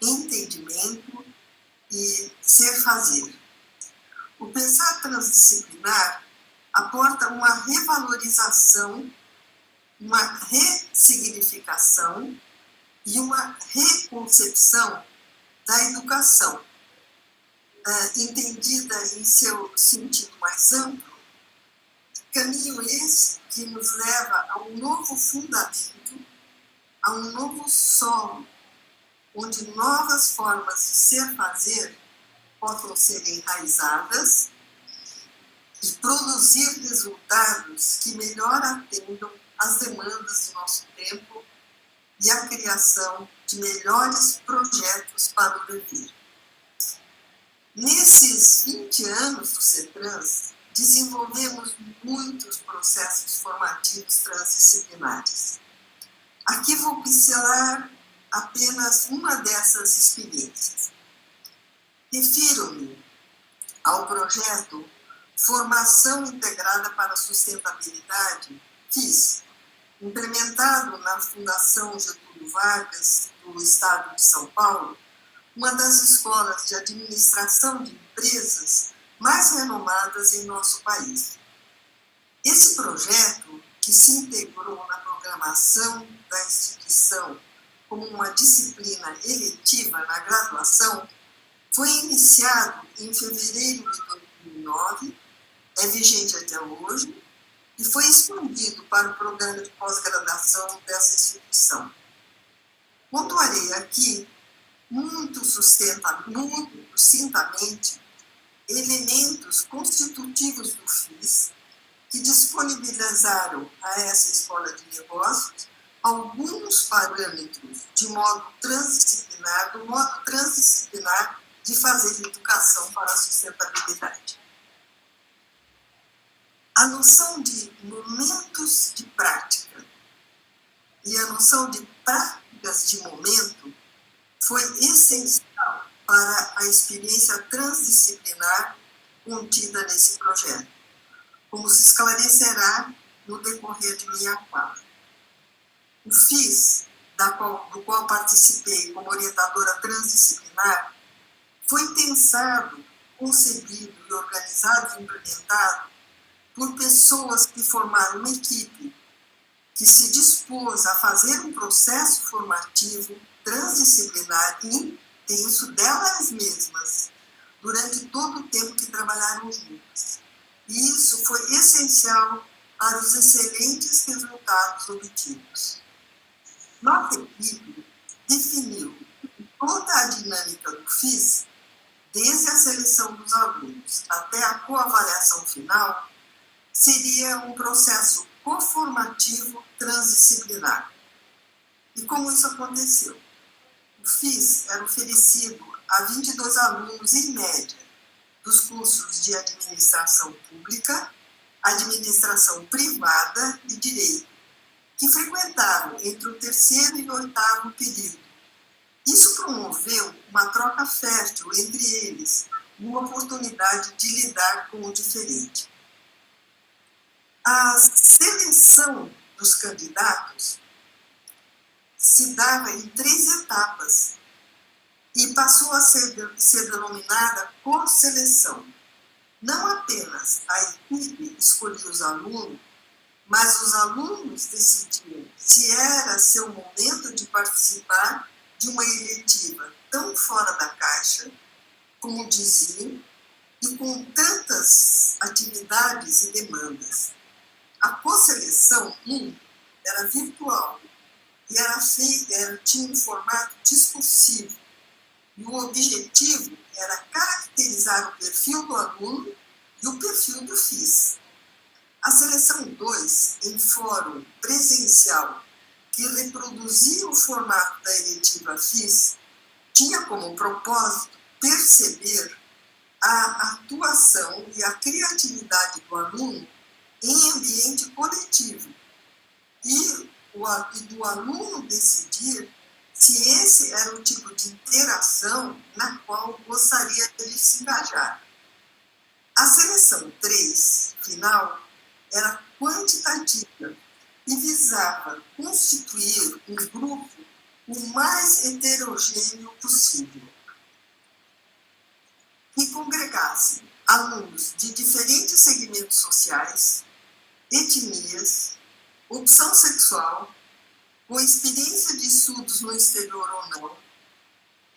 entendimento e ser-fazer. O pensar transdisciplinar aporta uma revalorização, uma ressignificação e uma reconcepção da educação, entendida em seu sentido mais amplo, caminho esse que nos leva a um novo fundamento, a um novo solo, onde novas formas de ser-fazer possam ser enraizadas e produzir resultados que melhor atendam às demandas do nosso tempo e a criação de melhores projetos para o dever. Nesses 20 anos do CETRANS, desenvolvemos muitos processos formativos transdisciplinares. Aqui vou pincelar apenas uma dessas experiências. Refiro-me ao projeto Formação Integrada para a Sustentabilidade, FIS, implementado na Fundação Getúlio Vargas, do Estado de São Paulo, uma das escolas de administração de empresas mais renomadas em nosso país. Esse projeto, que se integrou na programação da instituição como uma disciplina eletiva na graduação, foi iniciado em fevereiro de 2009, é vigente até hoje, e foi expandido para o programa de pós-graduação dessa instituição. Pontuarei aqui muito sucintamente elementos constitutivos do FIS que disponibilizaram a essa escola de negócios alguns parâmetros de modo transdisciplinar, do modo transdisciplinar de fazer educação para a sustentabilidade. A noção de momentos de prática e a noção de práticas de momento foi essencial para a experiência transdisciplinar contida nesse projeto, como se esclarecerá no decorrer de minha fala. O FIS, do qual participei como orientadora transdisciplinar, foi pensado, concebido e organizado e implementado por pessoas que formaram uma equipe que se dispôs a fazer um processo formativo transdisciplinar e intenso delas mesmas durante todo o tempo que trabalharam juntas. E isso foi essencial para os excelentes resultados obtidos. Nossa equipe definiu toda a dinâmica do FIS, desde a seleção dos alunos até a coavaliação final, seria um processo coformativo transdisciplinar. E como isso aconteceu? O FIS era oferecido a 22 alunos, em média, dos cursos de administração pública, administração privada e direito, que frequentavam entre o 3º e o 8º período. Isso promoveu uma troca fértil entre eles, uma oportunidade de lidar com o diferente. A seleção dos candidatos se dava em 3 etapas e passou a ser denominada por seleção. Não apenas a equipe escolhia os alunos, mas os alunos decidiam se era seu momento de participar de uma eletiva tão fora da caixa, como diziam, e com tantas atividades e demandas. A co-seleção 1 era virtual e tinha um formato discursivo. E o objetivo era caracterizar o perfil do aluno e o perfil do FIS. A seleção 2, em fórum presencial, que reproduzia o formato da eletiva FIS, tinha como propósito perceber a atuação e a criatividade do aluno em ambiente coletivo e do aluno decidir se esse era o tipo de interação na qual gostaria de se engajar. A seleção 3, final, era quantitativa e visava constituir um grupo o mais heterogêneo possível, que congregasse alunos de diferentes segmentos sociais, etnias, opção sexual, com experiência de estudos no exterior ou não,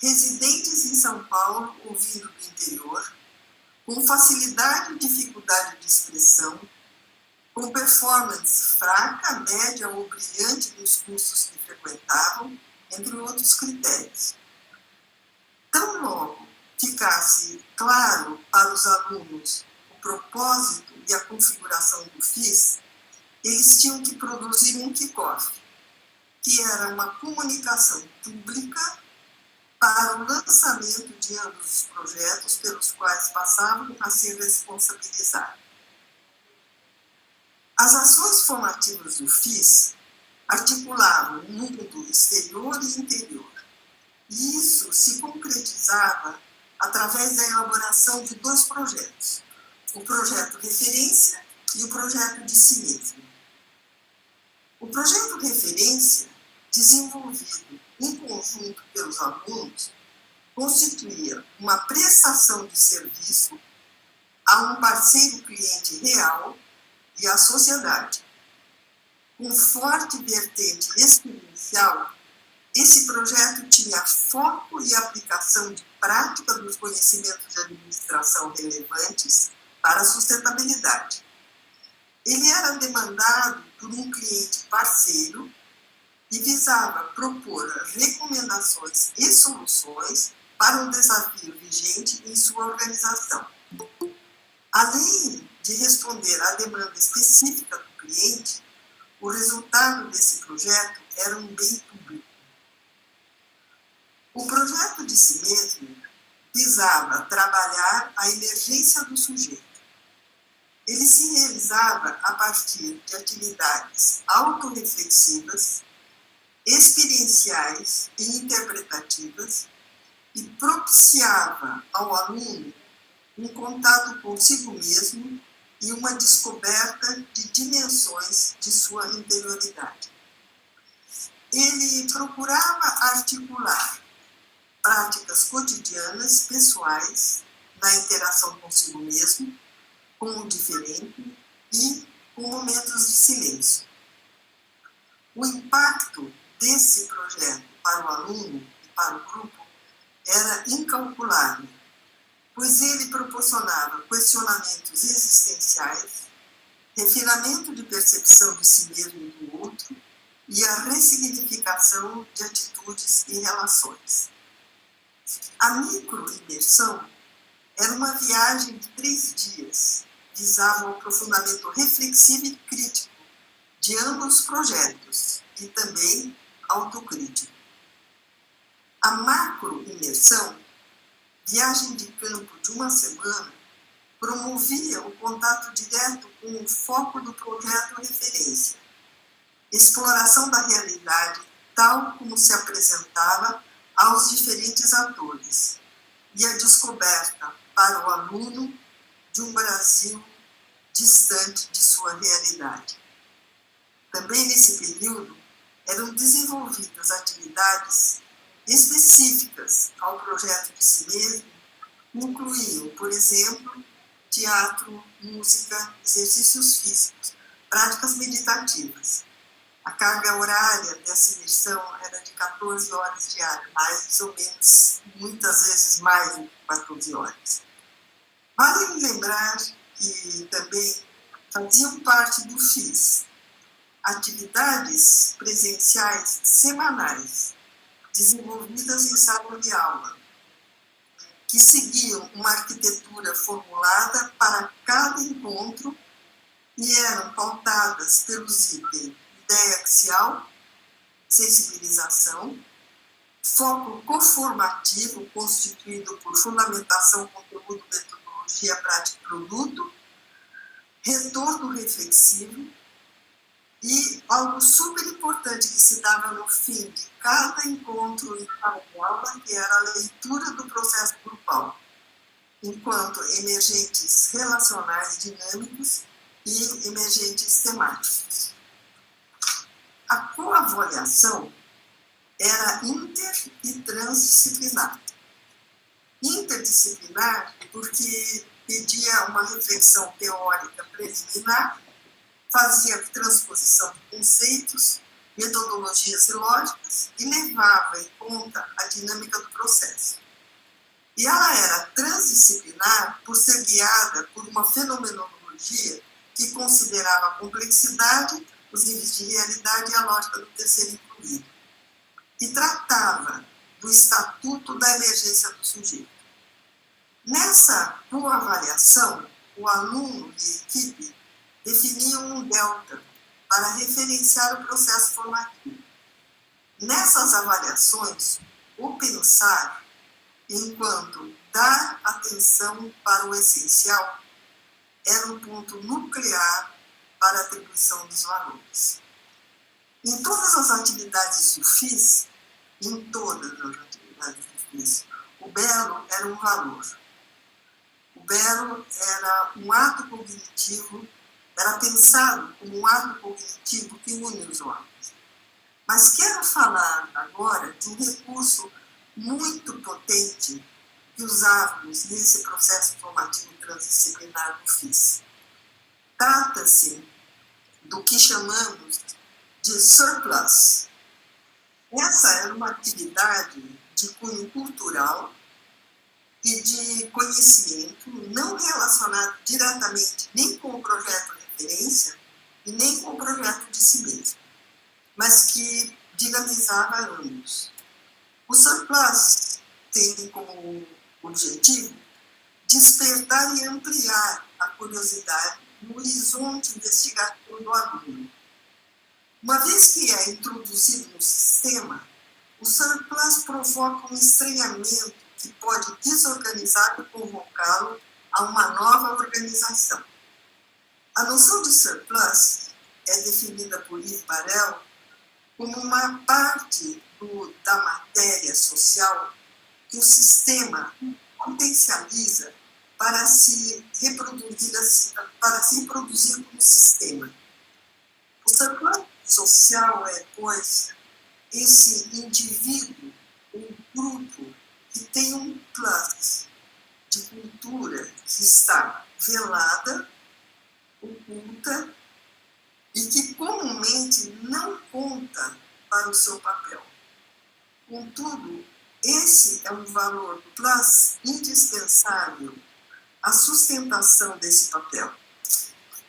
residentes em São Paulo ou vindo do interior, com facilidade e dificuldade de expressão, com performance fraca, média ou brilhante nos cursos que frequentavam, entre outros critérios. Tão logo ficasse claro para os alunos o propósito e a configuração do FIS, eles tinham que produzir um kickoff, que era uma comunicação pública para o lançamento de ambos os projetos pelos quais passavam a ser responsabilizados. As ações formativas do FIS articulavam o mundo exterior e interior, e isso se concretizava através da elaboração de 2 projetos, o projeto referência e o projeto de si mesmo. O projeto referência, desenvolvido em conjunto pelos alunos, constituía uma prestação de serviço a um parceiro cliente real e à sociedade. Com forte vertente experiencial, esse projeto tinha foco e aplicação de prática dos conhecimentos de administração relevantes para a sustentabilidade. Ele era demandado por um cliente parceiro e visava propor recomendações e soluções para um desafio vigente em sua organização. Além de responder à demanda específica do cliente, o resultado desse projeto era um bem público. O projeto de si mesmo visava trabalhar a emergência do sujeito. Ele se realizava a partir de atividades autorreflexivas, experienciais e interpretativas e propiciava ao aluno um contato consigo mesmo e uma descoberta de dimensões de sua interioridade. Ele procurava articular práticas cotidianas, pessoais, na interação consigo mesmo, com o diferente e com momentos de silêncio. O impacto desse projeto para o aluno e para o grupo era incalculável, pois ele proporcionava questionamentos existenciais, refinamento de percepção de si mesmo e do outro e a ressignificação de atitudes e relações. A microimersão era uma viagem de 3 dias, visava o aprofundamento reflexivo e crítico de ambos os projetos e também autocrítico. A macroimersão, viagem de campo de 1 semana, promovia o contato direto com o foco do projeto referência, exploração da realidade tal como se apresentava aos diferentes atores e a descoberta para o aluno de um Brasil distante de sua realidade. Também nesse período eram desenvolvidas atividades específicas ao projeto de si mesmo, incluíam, por exemplo, teatro, música, exercícios físicos, práticas meditativas. A carga horária dessa imersão era de 14 horas diárias, mais ou menos, muitas vezes mais de 14 horas. Vale lembrar que também faziam parte do FIS atividades presenciais semanais, desenvolvidas em sala de aula, que seguiam uma arquitetura formulada para cada encontro e eram pautadas pelos itens ideia axial, sensibilização, foco conformativo, constituído por fundamentação, conteúdo, metodologia, prática e produto, retorno reflexivo e algo super importante que se dava no fim de cada encontro em cada aula, que era a leitura do processo grupal, enquanto emergentes relacionais dinâmicos e emergentes temáticos. A coavaliação era inter e transdisciplinar. Interdisciplinar porque pedia uma reflexão teórica preliminar, fazia transposição de conceitos, metodologias e lógicas e levava em conta a dinâmica do processo. E ela era transdisciplinar por ser guiada por uma fenomenologia que considerava a complexidade, os níveis de realidade e a lógica do terceiro incluído. E tratava do estatuto da emergência do sujeito. Nessa coavaliação, o aluno e a equipe definiam um delta para referenciar o processo formativo. Nessas avaliações, o pensar, enquanto dar atenção para o essencial, era um ponto nuclear para a atribuição dos valores. Em todas as atividades do FIS, o belo era um valor. O belo era um ato cognitivo, era pensado como um ato cognitivo que une os homens. Mas quero falar agora de um recurso muito potente que usávamos nesse processo formativo transdisciplinar do FIS. Trata-se do que chamamos de surplus. Essa era uma atividade de cunho cultural e de conhecimento não relacionado diretamente nem com o projeto de referência e nem com o projeto de si mesmo, mas que dinamizava ambos. O surplus tem como objetivo despertar e ampliar a curiosidade no horizonte investigativo do aluno. Uma vez que é introduzido no sistema, o surplus provoca um estranhamento que pode desorganizar e convocá-lo a uma nova organização. A noção de surplus é definida por Yves Barel como uma parte da matéria social que o sistema potencializa para se reproduzir como sistema. O surplus social é, pois, esse indivíduo, um grupo que tem um plus de cultura que está velada, oculta e que comumente não conta para o seu papel. Contudo, esse é um valor plus indispensável à sustentação desse papel.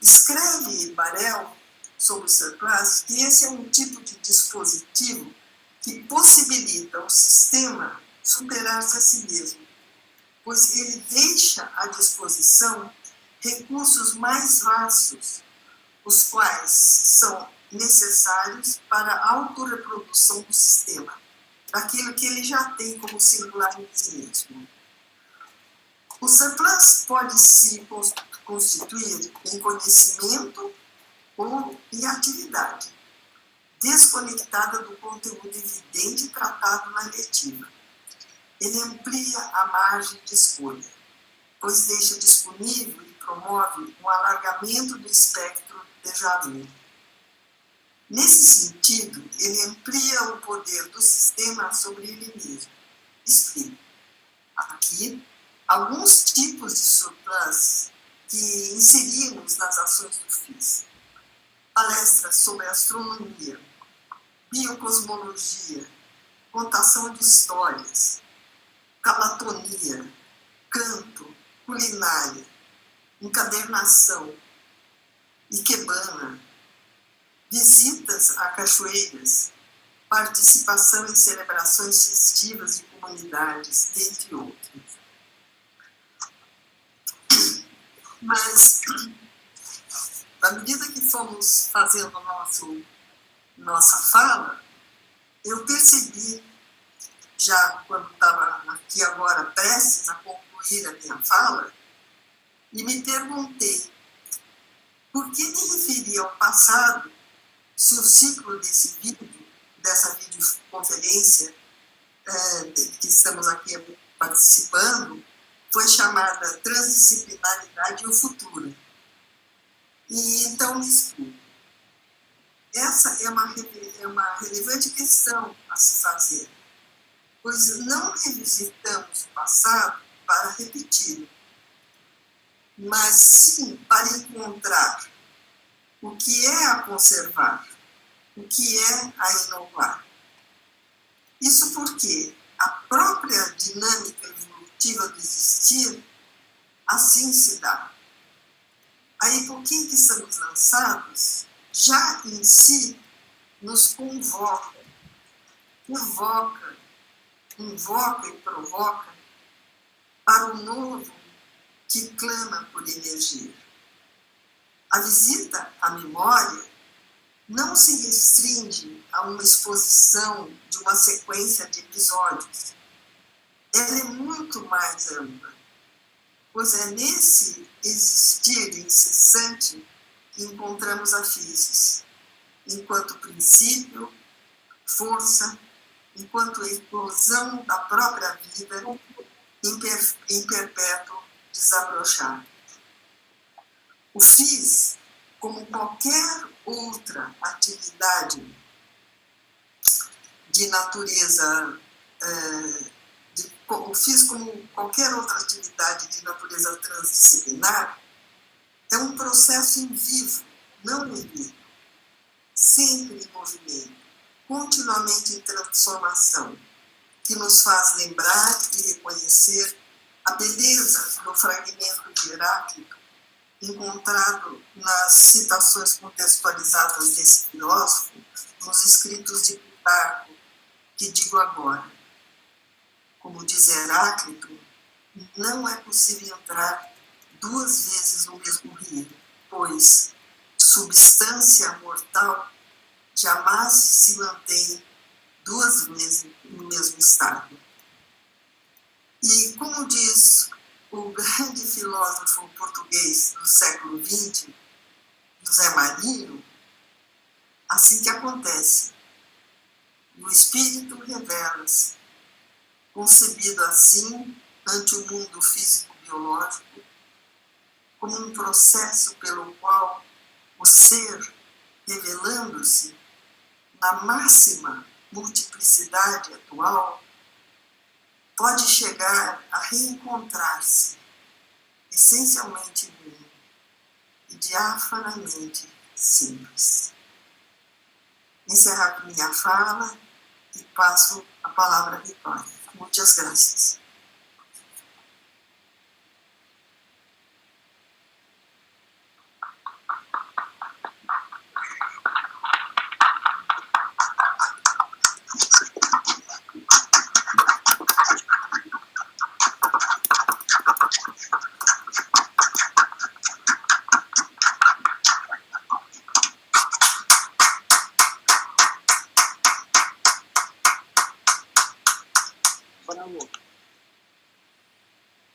Escreve Barel sobre o surplus que esse é um tipo de dispositivo que possibilita ao sistema superar-se a si mesmo, pois ele deixa à disposição recursos mais vastos, os quais são necessários para a autorreprodução do sistema, daquilo que ele já tem como singular em si mesmo. O surplus pode se constituir em conhecimento ou em atividade, desconectada do conteúdo evidente tratado na letiva. Ele amplia a margem de escolha, pois deixa disponível e promove um alargamento do espectro do déjà vu. Nesse sentido, ele amplia o poder do sistema sobre ele mesmo. Explico. Aqui, alguns tipos de surplus que inserimos nas ações do FIS. Palestras sobre astronomia, biocosmologia, contação de histórias, calatonia, canto, culinária, encadernação, ikebana, visitas a cachoeiras, participação em celebrações festivas de comunidades, entre outros. Mas, à medida que fomos fazendo nossa fala, eu percebi, já quando estava aqui agora prestes a concluir a minha fala, e me perguntei por que me referi ao passado se o ciclo desse vídeo, dessa videoconferência que estamos aqui participando, foi chamada Transdisciplinaridade e o Futuro. E então me explico. Essa é uma relevante questão a se fazer, pois não revisitamos o passado para repeti-lo, mas sim para encontrar o que é a conservar, o que é a inovar. Isso porque a própria dinâmica evolutiva do existir assim se dá. A época em que estamos lançados já em si nos convoca, invoca e provoca para o novo que clama por energia. A visita à memória não se restringe a uma exposição de uma sequência de episódios. Ela é muito mais ampla, pois é nesse existir incessante que encontramos a physis, enquanto princípio, força, enquanto explosão da própria vida em perpétuo desabrochar. O FIS, como qualquer outra atividade de natureza, o FIS, como qualquer outra atividade de natureza transdisciplinar, é um processo em vivo, não em vivo, sempre em movimento, continuamente em transformação, que nos faz lembrar e reconhecer a beleza do fragmento de Heráclito encontrado nas citações contextualizadas desse filósofo, nos escritos de Plutarco, que digo agora. Como diz Heráclito, não é possível entrar duas vezes no mesmo rio, pois substância mortal jamais se mantém duas vezes no mesmo estado. E como diz o grande filósofo português do século XX, José Marinho, assim que acontece. O espírito revela-se, concebido assim ante o mundo físico-biológico, como um processo pelo qual o ser, revelando-se na máxima multiplicidade atual, pode chegar a reencontrar-se essencialmente bem e diafanamente simples. Encerro minha fala e passo a palavra à Vitória. Muitas graças.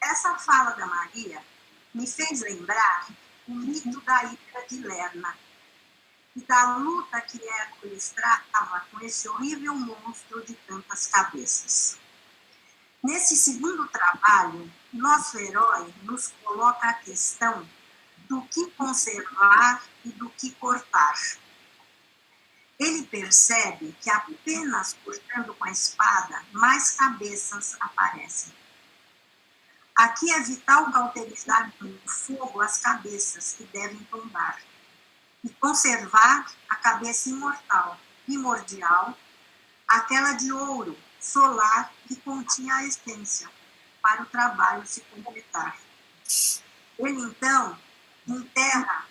Essa fala da Maria me fez lembrar o mito da Hidra de Lerna e da luta que Hércules tratava com esse horrível monstro de tantas cabeças. Nesse segundo trabalho, nosso herói nos coloca a questão do que conservar e do que cortar. Ele percebe que apenas cortando com a espada, mais cabeças aparecem. Aqui é vital cauterizar no fogo as cabeças que devem tombar e conservar a cabeça imortal, primordial, aquela de ouro, solar, que continha a essência, para o trabalho se completar. Ele, então, enterra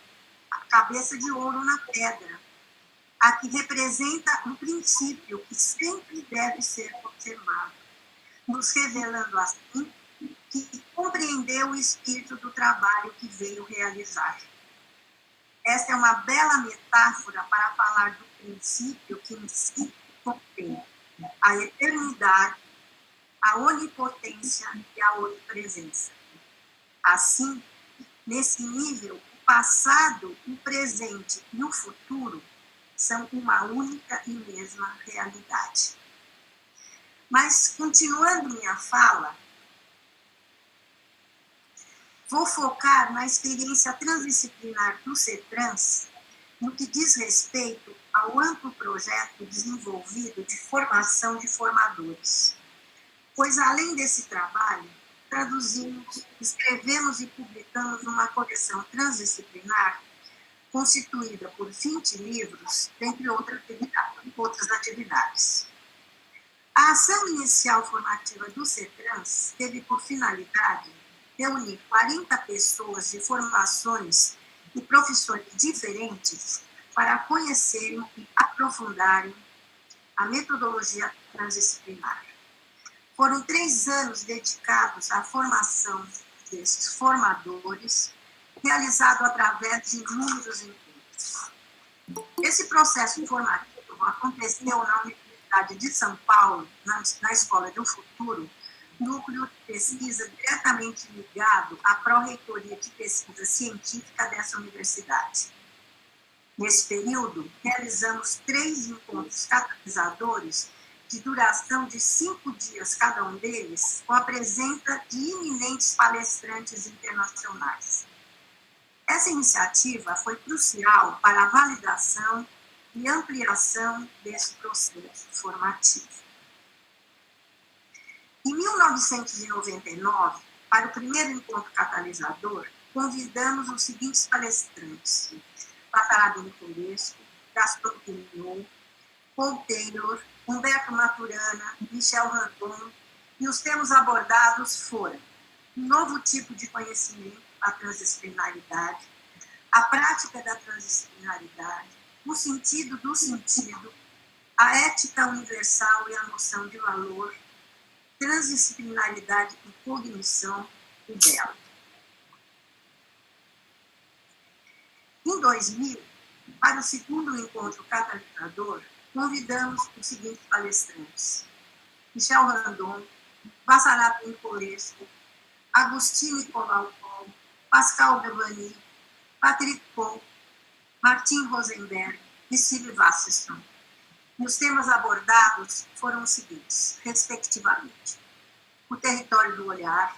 a cabeça de ouro na pedra a que representa um princípio que sempre deve ser observado, nos revelando assim que compreendeu o espírito do trabalho que veio realizar. Esta é uma bela metáfora para falar do princípio que em si contém a eternidade, a onipotência e a onipresença. Assim, nesse nível, o passado, o presente e o futuro são uma única e mesma realidade. Mas, continuando minha fala, vou focar na experiência transdisciplinar do CETRANS, no que diz respeito ao amplo projeto desenvolvido de formação de formadores. Pois, além desse trabalho, traduzimos, escrevemos e publicamos uma coleção transdisciplinar constituída por 20 livros, dentre outras atividades. A ação inicial formativa do CETRANS teve por finalidade reunir 40 pessoas de formações e profissões diferentes para conhecerem e aprofundarem a metodologia transdisciplinar. Foram 3 anos dedicados à formação desses formadores, realizado através de inúmeros encontros. Esse processo formativo aconteceu na Universidade de São Paulo, na Escola do Futuro, núcleo de pesquisa diretamente ligado à Pró-Reitoria de Pesquisa Científica dessa universidade. Nesse período, realizamos 3 encontros catalisadores de duração de 5 dias cada um deles, com a presença de eminentes palestrantes internacionais. Essa iniciativa foi crucial para a validação e ampliação desse processo formativo. Em 1999, para o primeiro encontro catalisador, convidamos os seguintes palestrantes: Batalhado Nicolesco, Gaston Pignot, Paul Taylor, Humberto Maturana, Michel Randon, e os temas abordados foram um novo tipo de conhecimento, a transdisciplinaridade, a prática da transdisciplinaridade, o sentido do sentido, a ética universal e a noção de valor, transdisciplinaridade e cognição e belo. Em 2000, para o segundo encontro catalisador, convidamos os seguintes palestrantes: Michel Randon, Vassarato Nicolesco, Agustin Nicolau Paul, Pascal Devani, Patrick Paul, Martin Rosenberg e Sylvie Wasserstrom. E os temas abordados foram os seguintes, respectivamente: o território do olhar,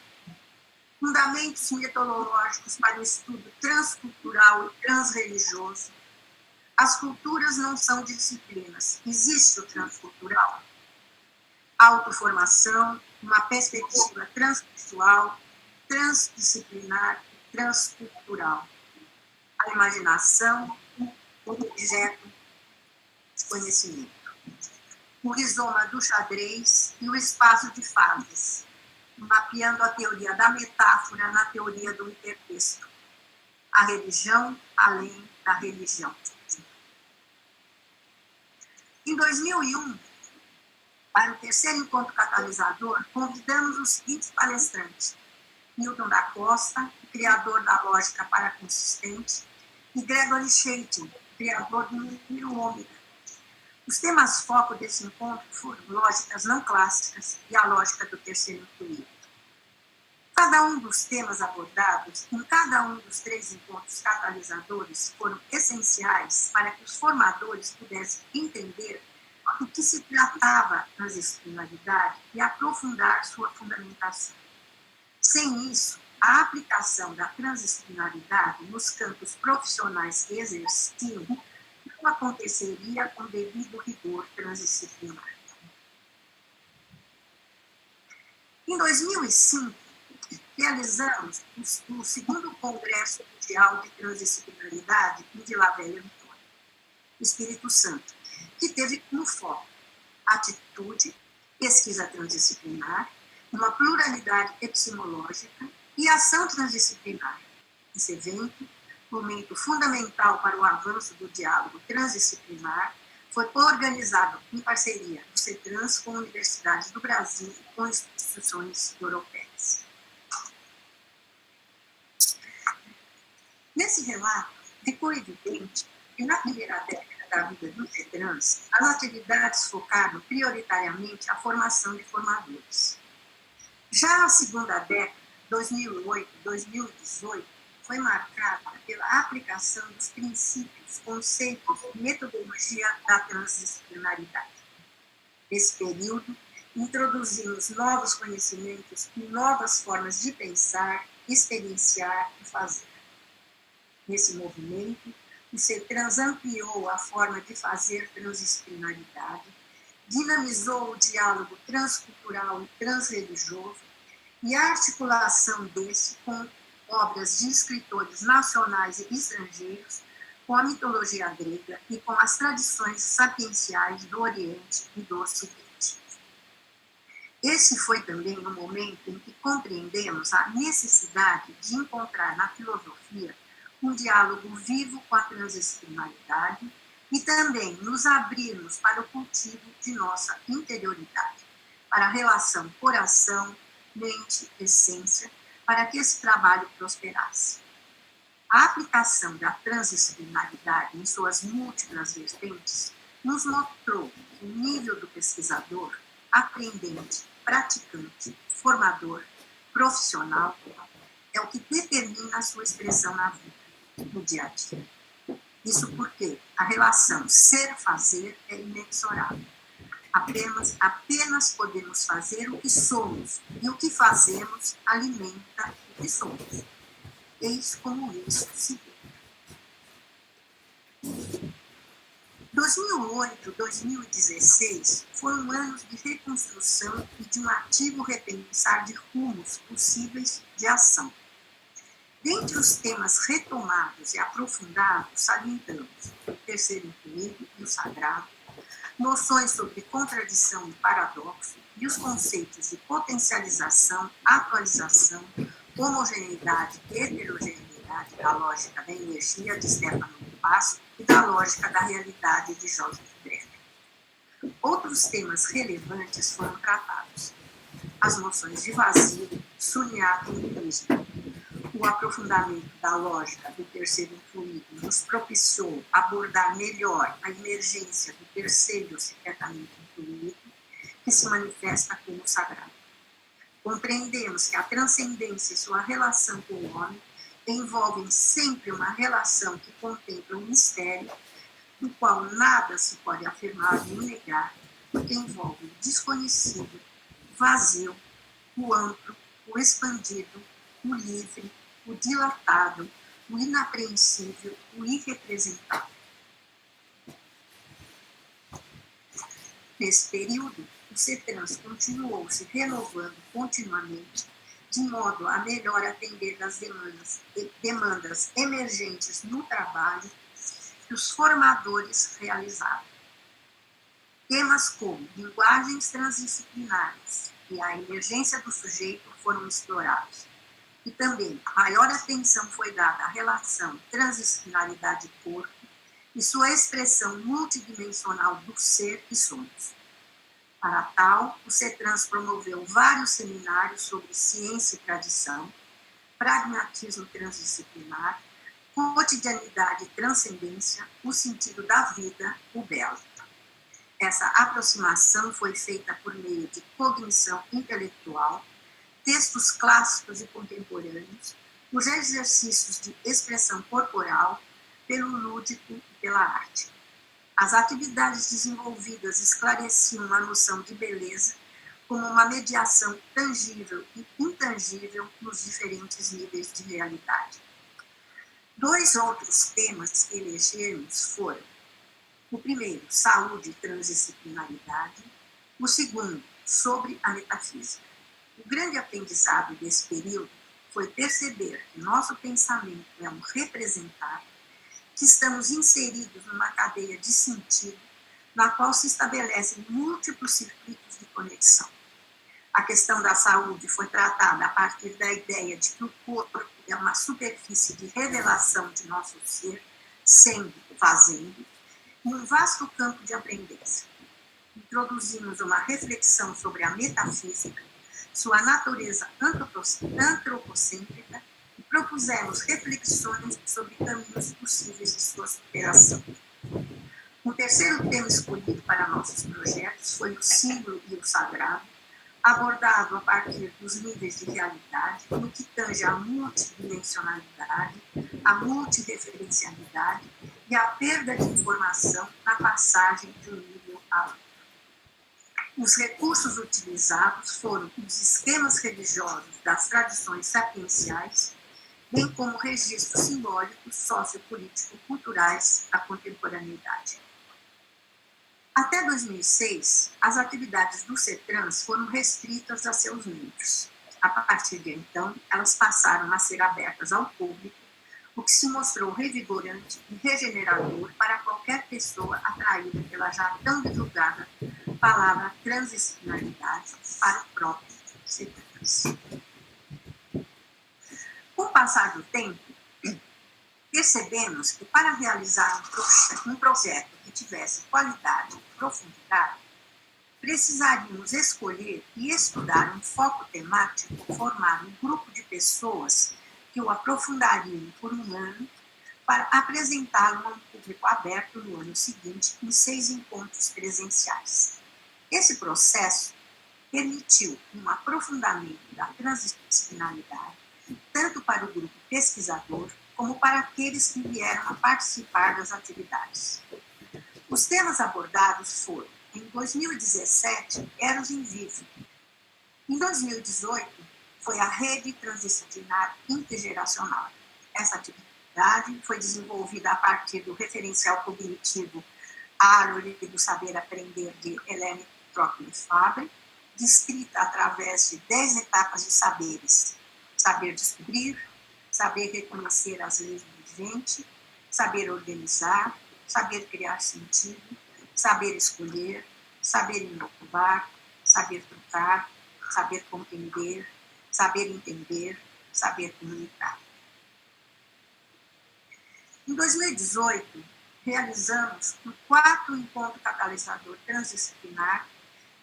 fundamentos metodológicos para o estudo transcultural e transreligioso, as culturas não são disciplinas, existe o transcultural, autoformação, uma perspectiva transpessoal, transdisciplinar e transcultural, a imaginação, o objeto de conhecimento, o rizoma do xadrez e o espaço de fases, mapeando a teoria da metáfora na teoria do intertexto, a religião além da religião. Em 2001, para o terceiro encontro catalisador, convidamos os seguintes palestrantes: Milton da Costa, criador da lógica paraconsistente, e Gregory Shaitin, criador do número ômega. Os temas foco desse encontro foram lógicas não clássicas e a lógica do terceiro incluído. Cada um dos temas abordados em cada um dos 3 encontros catalisadores foram essenciais para que os formadores pudessem entender do que se tratava a transdisciplinaridade e aprofundar sua fundamentação. Sem isso, a aplicação da transdisciplinaridade nos campos profissionais que exerciam não aconteceria com devido rigor transdisciplinar. Em 2005, realizamos o segundo Congresso Mundial de Transdisciplinaridade em Vila Velha, Vitória, Espírito Santo, que teve como foco atitude, pesquisa transdisciplinar, uma pluralidade epistemológica e ação transdisciplinar. Esse evento momento fundamental para o avanço do diálogo transdisciplinar, foi organizado em parceria do CETRANS com universidades do Brasil e com instituições europeias. Nesse relato, ficou evidente que na primeira década da vida do CETRANS, as atividades focaram prioritariamente a formação de formadores. Já a segunda década, 2008-2018, foi marcada pela aplicação dos princípios, conceitos e metodologia da transdisciplinaridade. Nesse período, introduzimos novos conhecimentos e novas formas de pensar, experienciar e fazer. Nesse movimento, o CETRANS ampliou a forma de fazer transdisciplinaridade, dinamizou o diálogo transcultural e transreligioso e a articulação desse com obras de escritores nacionais e estrangeiros, com a mitologia grega e com as tradições sapienciais do Oriente e do Ocidente. Esse foi também o momento em que compreendemos a necessidade de encontrar na filosofia um diálogo vivo com a transdisciplinaridade e também nos abrirmos para o cultivo de nossa interioridade, para a relação coração, mente, essência, para que esse trabalho prosperasse. A aplicação da transdisciplinaridade em suas múltiplas vertentes nos mostrou que o nível do pesquisador, aprendente, praticante, formador, profissional, é o que determina a sua expressão na vida, no dia a dia. Isso porque a relação ser-fazer é inexorável. Apenas podemos fazer o que somos, e o que fazemos alimenta o que somos. Eis como isso se vê. 2008, 2016 foram anos de reconstrução e de um ativo repensar de rumos possíveis de ação. Dentre os temas retomados e aprofundados, salientamos o terceiro incluído e o sagrado, noções sobre contradição e paradoxo e os conceitos de potencialização, atualização, homogeneidade e heterogeneidade da lógica da energia de Stefano Passo e da lógica da realidade de Joseph Brenner. Outros temas relevantes foram tratados. As noções de vazio, sunyata e nihilismo. O aprofundamento da lógica do terceiro influído nos propiciou abordar melhor a emergência do terceiro secretamente influído, que se manifesta como sagrado. Compreendemos que a transcendência e sua relação com o homem envolvem sempre uma relação que contempla um mistério, no qual nada se pode afirmar nem negar, porque envolve o desconhecido, o vazio, o amplo, o expandido, o livre, o dilatado, o inapreensível, o irrepresentável. Nesse período, o CETRANS continuou se renovando continuamente, de modo a melhor atender às demandas emergentes no trabalho que os formadores realizavam. Temas como linguagens transdisciplinares e a emergência do sujeito foram explorados. E também a maior atenção foi dada à relação transdisciplinaridade-corpo e sua expressão multidimensional do ser e somos. Para tal, o CETRANS promoveu vários seminários sobre ciência e tradição, pragmatismo transdisciplinar, cotidianidade e transcendência, o sentido da vida, o belo. Essa aproximação foi feita por meio de cognição intelectual, textos clássicos e contemporâneos, os exercícios de expressão corporal, pelo lúdico e pela arte. As atividades desenvolvidas esclareciam a noção de beleza como uma mediação tangível e intangível nos diferentes níveis de realidade. Dois outros temas que elegemos foram: o primeiro, saúde e transdisciplinaridade; o segundo, sobre a metafísica. O grande aprendizado desse período foi perceber que nosso pensamento é um representar, que estamos inseridos numa cadeia de sentido, na qual se estabelecem múltiplos circuitos de conexão. A questão da saúde foi tratada a partir da ideia de que o corpo é uma superfície de revelação de nosso ser, sendo, fazendo, um vasto campo de aprendência. Introduzimos uma reflexão sobre a metafísica, sua natureza antropocêntrica, e propusemos reflexões sobre caminhos possíveis de sua superação. O terceiro tema escolhido para nossos projetos foi o símbolo e o sagrado, abordado a partir dos níveis de realidade, no que tange a multidimensionalidade, a multireferencialidade e a perda de informação na passagem de um nível a outro. Os recursos utilizados foram os esquemas religiosos das tradições sapienciais, bem como registros simbólicos, sociopolítico-culturais da contemporaneidade. Até 2006, as atividades do CETRANS foram restritas a seus membros. A partir de então, elas passaram a ser abertas ao público, o que se mostrou revigorante e regenerador para qualquer pessoa atraída pela já tão divulgada palavra transdisciplinaridade para o próprio CETRANS. Com o passar do tempo, percebemos que para realizar um projeto que tivesse qualidade e profundidade, precisaríamos escolher e estudar um foco temático, formar um grupo de pessoas que o aprofundariam por um ano para apresentá-lo a um público aberto no ano seguinte em 6 encontros presenciais. Esse processo permitiu um aprofundamento da transdisciplinaridade, tanto para o grupo pesquisador, como para aqueles que vieram a participar das atividades. Os temas abordados foram, em 2017, Eros in Vivo. Em 2018, foi a Rede Transdisciplinar Intergeracional. Essa atividade foi desenvolvida a partir do referencial cognitivo Árvore do Saber Aprender de Helene Trockler-Fabre, descrita através de 10 etapas de saberes: saber descobrir, saber reconhecer as leis do vivente, saber organizar, saber criar sentido, saber escolher, saber inovar, saber trocar, saber compreender, saber entender, saber comunicar. Em 2018, realizamos o 4º encontro catalisador transdisciplinar,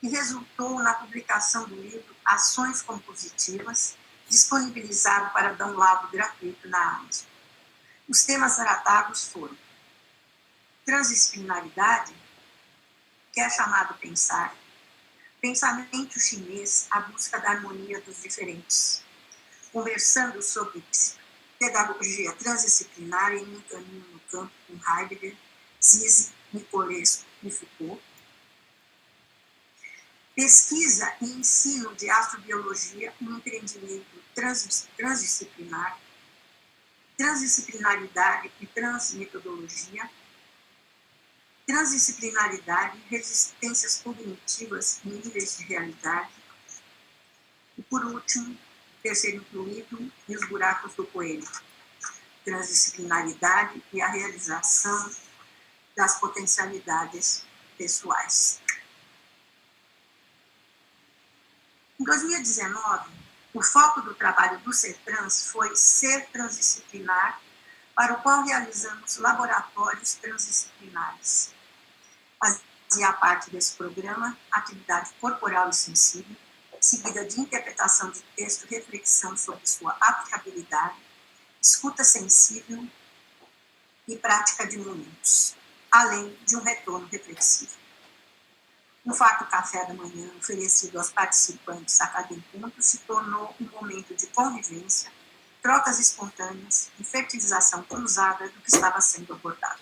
que resultou na publicação do livro Ações Compositivas, disponibilizado para download gratuito na Amazon. Os temas tratados foram transdisciplinaridade, que é chamado pensar, pensamento chinês, a busca da harmonia dos diferentes, conversando sobre pedagogia transdisciplinar em um caminho no campo com Heidegger, Zise, Nicolesco e Foucault, pesquisa e ensino de astrobiologia, um empreendimento transdisciplinar, transdisciplinaridade e transmetodologia, transdisciplinaridade, resistências cognitivas em níveis de realidade, e, por último, terceiro incluído, e os buracos do coelho, transdisciplinaridade e a realização das potencialidades pessoais. Em 2019, o foco do trabalho do CETRANS foi ser transdisciplinar, para o qual realizamos laboratórios transdisciplinares. Fazia parte desse programa atividade corporal e sensível, seguida de interpretação de texto, reflexão sobre sua aplicabilidade, escuta sensível e prática de momentos, além de um retorno reflexivo. Um farto café da manhã oferecido aos participantes a cada encontro se tornou um momento de convivência, trocas espontâneas e fertilização cruzada do que estava sendo abordado.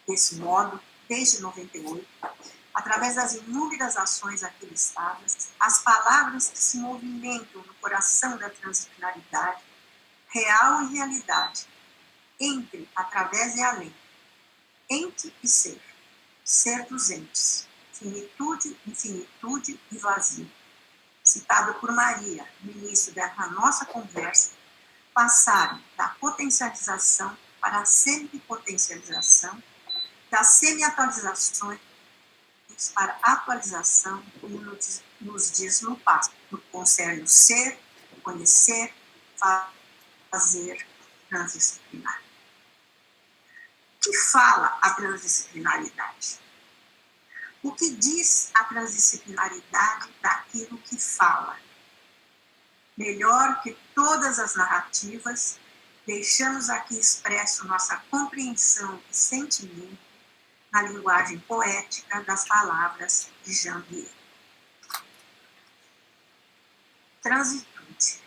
Desse modo, desde 98, através das inúmeras ações aqui listadas, as palavras que se movimentam no coração da transdisciplinaridade, real e realidade, entre, através e além, ente e ser, ser dos entes, finitude, infinitude e vazio, citado por Maria no início da nossa conversa, passaram da potencialização para a semipotencialização, das semi-atualizações para atualização e nos diz no passo, no que concerne o ser, conhecer, fazer transdisciplinar. O que fala a transdisciplinaridade? O que diz a transdisciplinaridade daquilo que fala? Melhor que todas as narrativas, deixamos aqui expresso nossa compreensão e sentimento na linguagem poética das palavras de Jean Piaget. Transitude.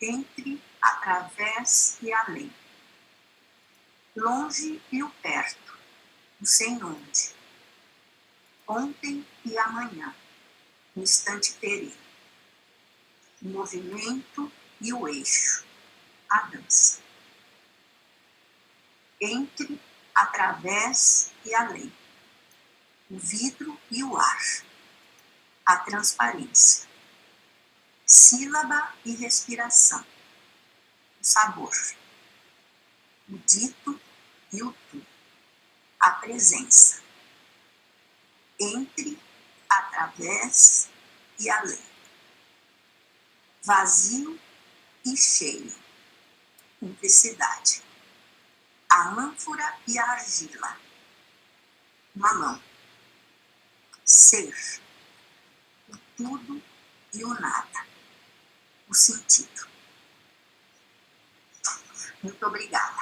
Entre, através e além. Longe e o perto, o sem onde. Ontem e amanhã, no instante perene. O movimento e o eixo, a dança. Entre, através e além. O vidro e o ar, a transparência. Sílaba e respiração, o sabor. O dito e o tu, a presença. Entre, através e além. Vazio e cheio, cumplicidade. A ânfora e a argila, uma mão. Ser, o tudo e o nada, o sentido. Muito obrigada.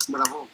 Bravo.